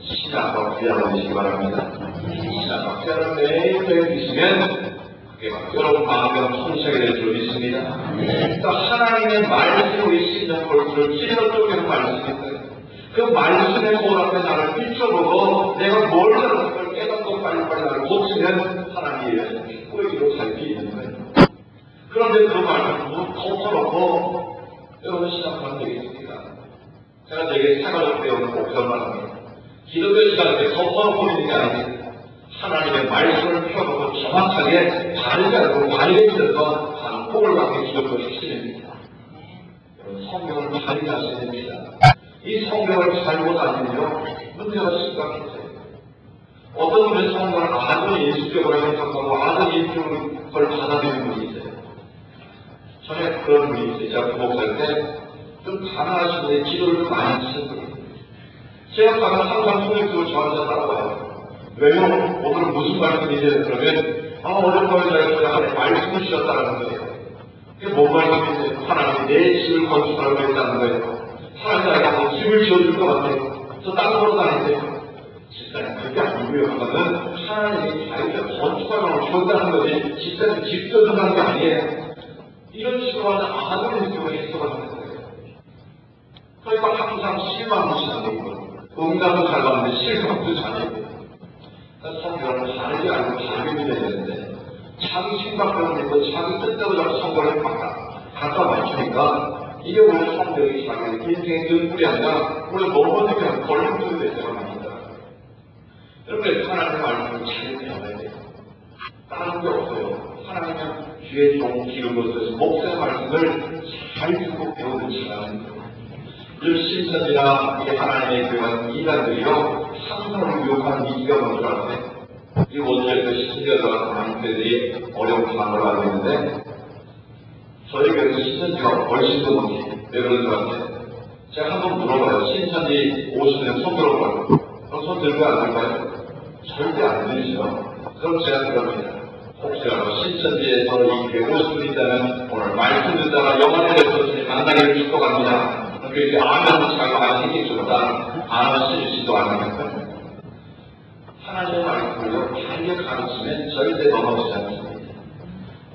A: 신약과 구약을 드시기 바랍니다. 신약과 구약을 매일매일 드시면 그게 여러분 마음에 통치하게 될 줄 믿습니다. 그러니까 하나님의 말씀을 우리 신령 볼수록 찔러 쪼개는 말씀이 있어요. 그 말씀의 거울 앞에 나를 비춰보고 내가 뭘 잘하는 걸 깨닫고 빨리빨리 나를 고치면 하나님의 축복으로 갈 수 있는 거예요. 그런데 그 말씀을 덮어놓고 여러분 신앙하면 되겠습니까? 제가 되게 생활을 배우는 목표를 말합니다. 기도교 시간에 덮어놓고 있는 게 아니에요. 하나님의 말씀을 펴놓고 정확하게 바르게 알고 바르게 믿어서 반복을 갖게 기도교 핵심입니다. 여러분 성경을 바르게 하셔야 됩니다. 이 성경을 잘못 알면요 문제가 심각해져요. 어떤 분은 성경을 아주 예수적으로 해석하고 아주 예수적으로 그걸 받아들이는 분이 있어요. 전에 그런 분이 있어요. 제가 부목살 때 좀 가난하신 분의 기도를 좀 많이 하시는 분이에요. 제가 가면 항상 통역으로 저한테 따라와요. 왜요? 오늘 무슨 말씀이세요? 그러면 어느 거에 제가 말씀을 주셨다는 거예요. 그게 뭔 말씀이세요? 하나님이 내 집을 건축하라고 했다는 거예요. 하나님 나에게 집을 지어줄 것 같아요. 저 땅 보러 다니세요. 집사님 그게 아니고요. 그거는 하나님이 자기가 건축하라고 주었다는 거지 집사님 집 지어준다는 게 아니에요. 이런 식으로 하는 아무리 느낌을 해석하는 거예요. 그러니까 항상 실망도 지나고 응답도 잘 받는데 실망도 잘해요. 성경을 다르게 알고 다르게 믿어야 되는데 자기 생각대로 믿고 자기 뜻대로 자꾸 성경을 갖다 맞추니까 이게 오늘 성경이 자기 인생의 등불이 아니라 오늘 넘어지게 하는 걸림돌이 되어서 합니다. 여러분 하나님의 말씀을 잘 배워야 돼요. 다른 게 없어요. 하나님은 귀에 좀 기울여서 목사의 말씀을 잘 듣고 배우는 시간입니다. 신천지나 이 하나님의 교회가 이단들이요 상상을 유혹하는 이기가 뭔 줄 아세요? 이 원주에서 신천지가 많은 교회들이 어려운 상황을 알고 있는데 저희 교회는 신천지가 훨씬 더 높이 왜 그런 줄 아세요? 제가 한번 물어봐요. 신천지 오시면 손 들어봐요. 그럼 손 들고 안 들까요? 절대 안 들리죠. 그럼 제가 그럽니다. 혹시라도 신천지에서 이 교회 오실 분 있다면 오늘 말씀 듣다가 영원히 되어서 만나기를 축복합니다. 그렇게 아멘 자고 안 생기기보다 아멘 쓰지도 않으니까 하나님의 말씀을요 다르게 가르치면 절대 넘어지지 않습니다.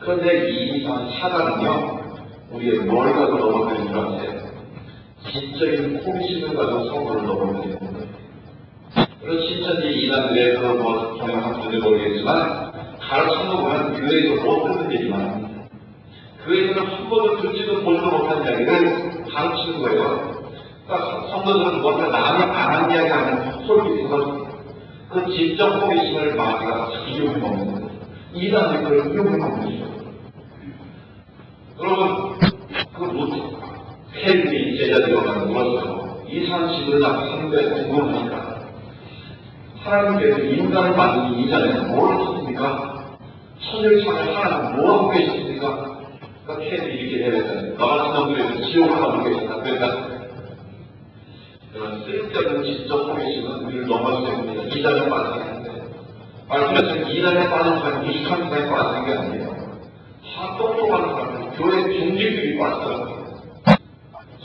A: 그런데 이 이상 사단은요 우리의 뭘 가지고 넘어뜨리는 줄 아세요? 지적인 호기심을 가지고 성도를 넘어뜨리는 거예요. 그런 신천지 이단들의 그뭐 동영상들을 모르겠지만 가르치는 거 보면 교회에서 못 듣는 얘기만 교회에서는 한 번도 듣지도 보지도 못한 이야기를 가르치는 거예요. 그러니까 성도들은 뭔가 남이 안 한 이야기 하면 홀기 있어가지고 그 지적 호기심을 마귀가 이용해 먹는 거예요. 이단이 그걸 이용해 먹는 거죠. 여러분 그 루트 헬리 제자들이 물었어요. 이상한 식으로 자꾸 상대에 궁금하니까 하나님께서 인간을 만드기 이전에 뭘 했습니까? 천일창에 하나님 뭐하고 계십니까? 그러니까 캐디 이렇게 해야 되잖아요. 너 같은 놈들이 지옥을 하고 계신다. 그러니까 그런 쓸데없는 지적 호기심은 우리를 넘어서됩니다. 이단에 빠지게 하는데 말씀하신 이단에 빠진 사람이 익숙한 사람에 빠지는 게 아니에요. 다 똑똑한 사람들, 교회 중직들이 빠지더라고요.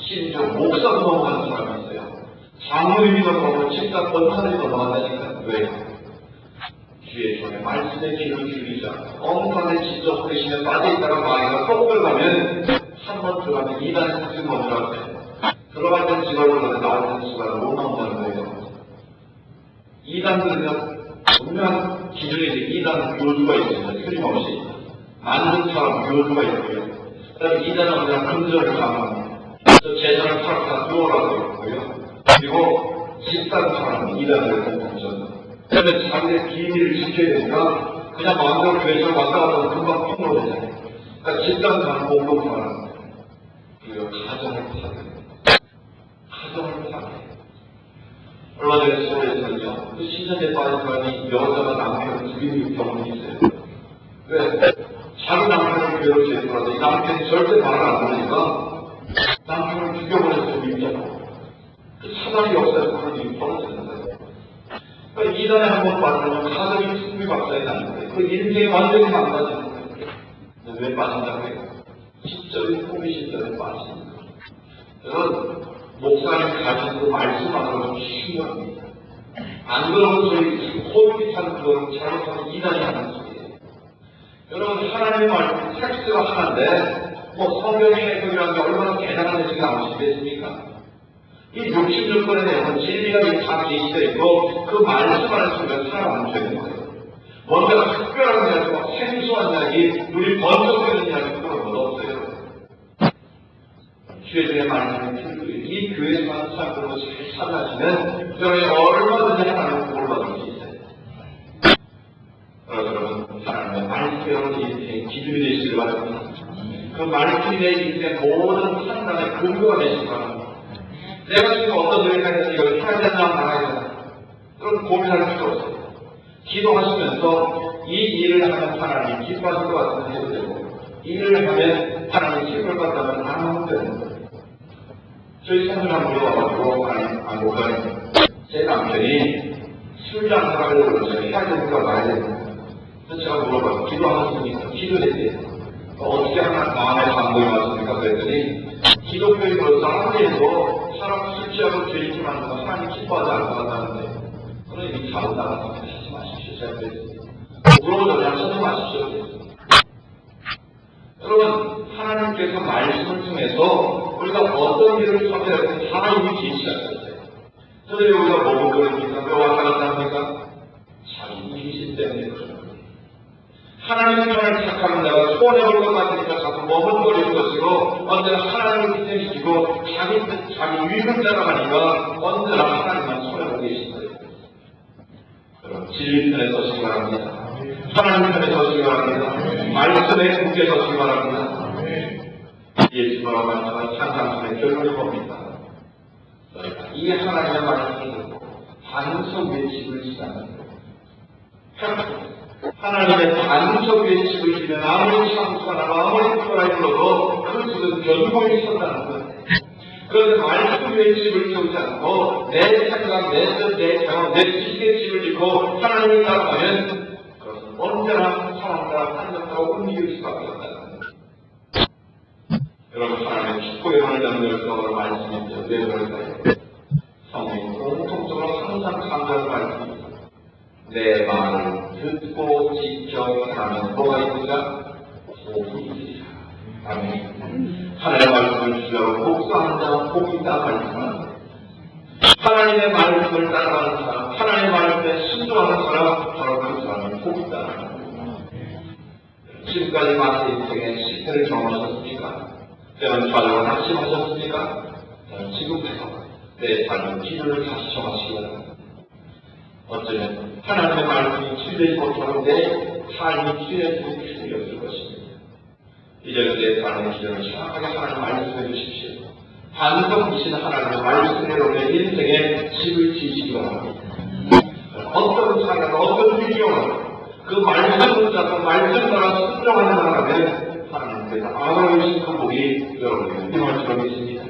A: 심지어 목사도 넘어가는 사람이 있어요. 장로님이 넘어가고 집사 권사들이 넘어간다니까. 왜요? 주의 손에 말씀의 길을 기울이자 엉뚱한 지적 호기심에 빠져있다가 마귀가 쏙 들어가면 한 번 들어가면 이단에 사실 먼저 하세요. 들어갈 땐 지각을 하는데 나올 땐 지각을 못 나온다는 거예요. 이단들은 분명한 기준이 이단 교주가 있습니다. 틀림없이 만든 사람 교주가 있고요. 그다음에 이단은 그냥 근절을 강합니다. 저 재산을 팔아서 누워라고 있고요. 그리고 집단 사람은 이단을 공통전. 그다음에 자기의 비밀을 지켜야 되니까 그냥 마음대로 교회에서 왔다 갔다 하면 금방 폭로가 되잖아요. 그러니까 집단 사람 공동사람 그리고 가정을 파괴. 가정을 파괴. 얼마 전에 서울에서는요, 그 신천지에 빠진 사람이 여자가 남편을 죽이는 경험이 있어요. 왜? 자기 남편을 괴롭히더라도 이 남편이 절대 말을 안 하니까 남편을 죽여버렸어요, 민자로. 그 사단의 역사에서 그런 일이 벌어지는 거예요. 그러니까 이단에 한번 빠지면 가정이 승리박살이 나는 거예요. 그 인생이 완전히 망가지는 거예요. 왜 빠진다고 해요? 지적인 호기심 때문에 빠지는 거예요. 여러분, 목사님이 가진 그 말씀만으로는 충분합니다. 안 그러면 저희 호흡기탄 그건 잘못하면 이단이 하는 소리예요. 여러분, 하나님의 말씀 텍스트가 하나인데 뭐 성경의 해석이라는 게 얼마나 대단한 해석이 나오시겠습니까? 이 66권의 내용은 진리가 다 계시되어 있고 그 말씀 안에서 우리가 살아가면 되는 거예요. 뭔가 특별한 이야기, 생소한 이야기, 우리 번쩍되는 이야기 그런 건 없어요. 주의 말씀을 듣고 이 교회에서 하는 사람들로 잘 살아가시면 여러분이 얼마든지 하나님의 복을 받을 수 있어요. 여러분, 하나님의 말씀이 여러분 인생의 기준이 되시길 바랍니다. 그 말씀이 내 인생의 모든 판단의 근거가 되시길 바랍니다. 내가 지금 어떤 일을 하는지 이걸 해야 되나 말아야 되나 그런 고민할 필요 없어요. 기도하시면서 이 일을 하면 하나님이 기뻐하실 것 같으면 해도 되고 이 일을 하면 하나님이 기쁠 것 같다면 안 하면 되는 거예요. 저희 선물 한 분이 와가지고 목사님 제 남편이 술 장사를 그러면서 해야 되는 거 말아야 되는 거예요. 그래서 제가 물어봐요. 기도하셨습니까? 기도했대요. 어떻게 하나 마음의 감동이 왔습니까? 그랬더니 기독교인 벌써 아무리 해도 사람 술 취하고 죄짓지 않는 건 하나님 기뻐하지 않을 것 같다는데 그러니 이 잘못 나가서 하지 마십시오. 제가 그랬습니다. 물어보자면 하지 마십시오. 그랬습니다. 여러분, 하나님께서 말씀을 통해서 우리가 어떤 일을 선택할지 다 이미 계시하셨어요. 그런데 우리가 머뭇거립니까? 왜 왔다 갔다 합니까? 자기 이기심 때문에 그런 거예요. 하나님의 편을 착하면 내가 소원해볼 것 같으니까 자꾸 머뭇거릴 것이고 언제나 하나님을 기대시키고 자기 유익을 따라가니까 언제나 하나님만 손해보고 계신 거예요. 여러분, 진리 편에 서시기 바랍니다. 하나님 편에 서시기 바랍니다. 말씀에 굳게 서시기 바랍니다. 예수님으로 말씀한 찬양의 결론이 뭡니까? 이 하나님의 말씀을 듣고 반석 외침을 시작하는 거예요. 하나님의 반석 외침을 지면 아무리 참수하고 아무리 특별하게 불러도 그 집은 견고히 선다는 거예요. 그런데 말씀 외침을 세우지 않고 내 생각, 내 뜻, 내 경험, 내 지식의 집을 짓고 하나님을 따라가면 그것은 언제나 사람과 판단하고 움직일 수밖에 없다는 거예요. 여러분, 하나님의 축복의 문을 열는 것으로 말씀입니다. 왜 그럴까요? 성경이 공통적으로 항상 강조하는 말씀입니다. 내 말을 듣고 지켜 가면 뭐가 있으리라? 복이 있으리라. 아멘. 하나님의 말씀을 주려고 복수하는 자는 복이 있다 말씀합니다. 하나님의 말씀을 따라가는 사람, 하나님의 말씀에 순종하는 사람, 바로 그 사람이 복이 있다. 지금까지 마스 인생의 실패를 경험하셨습니까? 때는 좌절과 낙심하셨습니까? 지금부터 내 삶의 기준을 다시 정하시기 바랍니다. 어쩌면 하나님의 말씀이 치유되지 못하는 내 삶이 치유되는 기준이 없을 것입니다. 이제는 내 삶의 기준을 정확하게 하나님 말씀해 주십시오. 반석이신 하나님의 말씀으로 내 인생에 집을 지으시기 바랍니다. 어떤 상황, 어떤 위기와 그 말씀을 붙잡고 말씀 따라 순종하는 사람은 하나님께서 아무리 그 복이 여러분에게 임할처럼 있습니다.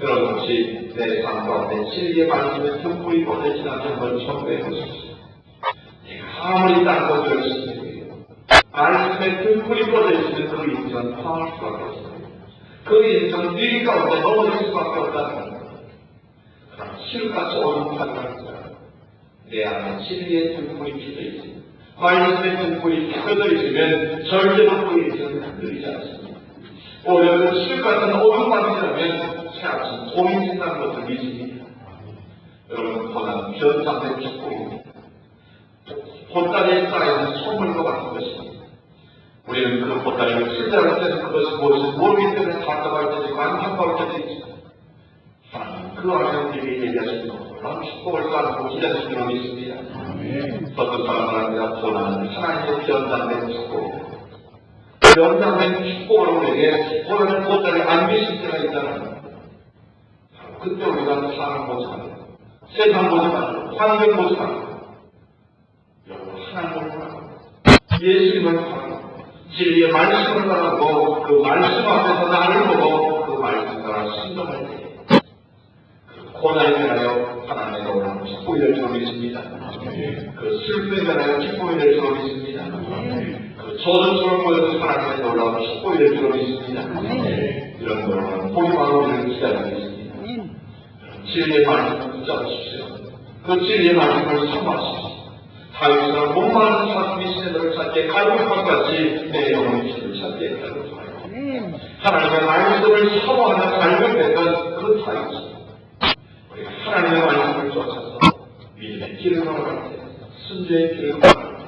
A: 여러분 혹시 내 삶 가운데 진리의 말씀에 등불이 뻗어지지 않게 한번 점검해 보십시오. 내가 아무리 딴 것을 열심히 말씀에 등불이 뻗어지는 그 인생은 파할 수밖에 없어요. 그 인생은 네 가운데 넘어질 수밖에 없다는 겁니다. 그러나 실같이 어둠파를 내 안에 진리의 등불이 켜져 있습니다. 말씀의 등불이 켜져 있으면 절대로 그 인생은 흔들리지 않습니다. 오히려 그 실같은 어둠파이라면 새 아침 봄이 진다는 것을 믿습니다. 여러분 고난 변상된 축복입니다. 보따리에 쌓여있는 선물과 같은 것입니다. 우리는 그 보따리를 쓸데할 때는 그것이 무엇인지 모르기 때문에 답답할 때도 있고 안타까울 때도 있습니다. 하나님 그 안에 우리에게 얘기하시는 놀라운 축복을 쌓고 기다리시기로 믿습니다. 어떤 사람들한테 고난은 하나님의 변상된 축복입니다. 변상된 축복으로 우리에게 고난의 보따리에 안기실 때가 있다는 겁니다. 그때 우리가 사람 보지 말고 세상 보지 말고 환경 보지 말고 여러분 하나님을 바라고 예수님을 바라고 진리의 말씀을 바라고 그 말씀 앞에서 나를 보고 그 말씀 따라 순종할 때 그 고난에 대하여 하나님의 놀라운 축복이 될 줄 믿습니다. 그 슬픔에 대하여 기쁨이 될 줄 믿습니다. 그 조전처럼 보여도 하나님의 놀라운 축복이 될 줄 믿습니다. 이런 놀라운 복이 바로 우리를 기다리고 있습니다. 진리의 말씀을 붙잡으십시오. 그 진리의 말씀을 사모하십시오. 다윗처럼 목마른 사슴이 시내들을 찾게 갈고리 것같이 내 영혼의 피를 찾게 갈고리 하나님의 말씀을 사모하며 갈고리했던 그 다윗이 우리가 하나님의 말씀을 쫓아서 믿음의 길을 걸어갈 때 순죄의 길을 걸어갈 때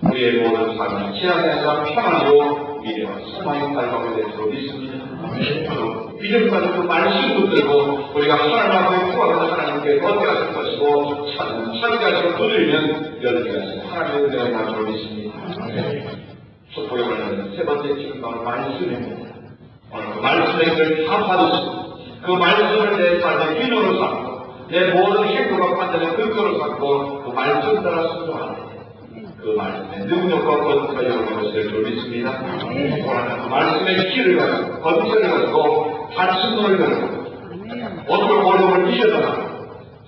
A: 우리의 모든 삶이 지하게 아니라 평안으로 미래와 소망이 발광이 될 줄 믿습니다. 믿음까지 그 말씀 붙들고 우리가 하나님 앞에 구하는 하나님께 얻게 하실 것이고 찾는 찾게 하시고 두드리면 열게 하시고 하나님의 은혜를 가지고 믿습니다. 축복의 원리는 세 번째 지금 바로 말씀입니다. 오늘 그 말씀의 길을 다 받으시고 그 말씀을 내 삶의 기준으로 삼고 내 모든 행동과 판단의 근거로 삼고 그 말씀 따라 순종하는 그 말씀의 능력과 권세가 여러분의 것을 줄 믿습니다. 오늘 그 말씀의 길을 가지고 권세를 가지고 단순 눈을 가지고 어떤 어려움을 이겨나가고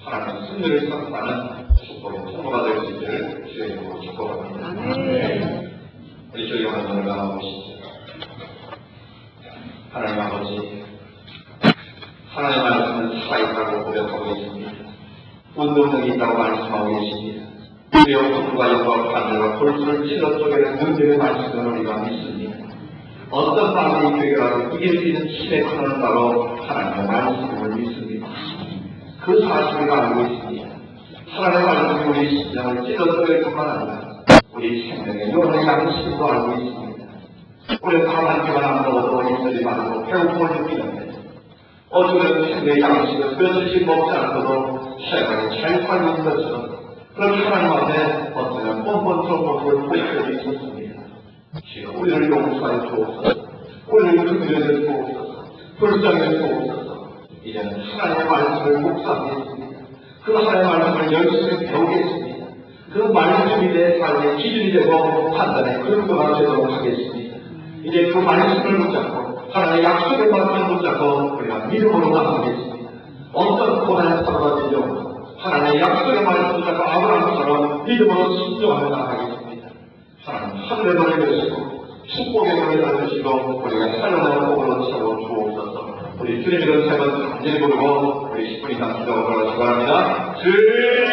A: 하나님의 승리를 선포하는 축복의 통로가 될 수 있기를 주의 이름으로 축복합니다. 우리 주의 하나님을 나아보시죠. 하나님 아버지, 하나님의 말씀은 살아있다고 고백하고 계십니다. 운동력이 있다고 말씀하고 계십니다. 우리의 고통과 영광과 하늘과 골수를 찔러 쪼개는 능력의 말씀을 우리가 믿습니다. 어떤 마음이 괴결하고 이길 수 있는 힘의 근원은 바로 하나님의 말씀을 믿습니다. 그 사실을 알고 있습니다. 하나님의 말씀이 우리 심장을 찔러 쪼갤 뿐만 아니라 우리 생명의 영혼의 양심도 알고 있습니다. 우리는 가만히만 안 먹어도 입술이 마르고 배고픔을 느끼는데 어쩌면 생명의 양식을 며칠씩 먹지 않고도 생활에 잘 살고 있는 것처럼 그런 하나님 앞에 어쩌면 뻔뻔스러운 모습을 보일 때도 있었습니다. 지금 우리를 용서하여 주옵소서. 우리를 긍휼히 주옵소서. 불쌍히 주옵소서. 이제는 하나님의 말씀을 묵상하겠습니다. 그 하나님의 말씀을 열심히 배우겠습니다. 그 말씀이 내 삶의 기준이 되고 판단의 근거가 되도록 하겠습니다. 이제 그 말씀을 붙잡고 하나님의 약속의 말씀을 붙잡고 우리가 믿음으로 나가겠습니다. 어떤 고난의 사고가 되죠. 하나님의 약속의 말씀을 붙잡고 아브라함처럼 믿음으로 순종하며 나가겠습니다. 하나님 하늘의 노래 되시고 축복의 노래 되시고 우리가 살아나는 복으로 채워 주옵소서. 우리 주님 이런 세 번 간절히 부르고 우리 10분 이상 기도하고 바랍니다. 주여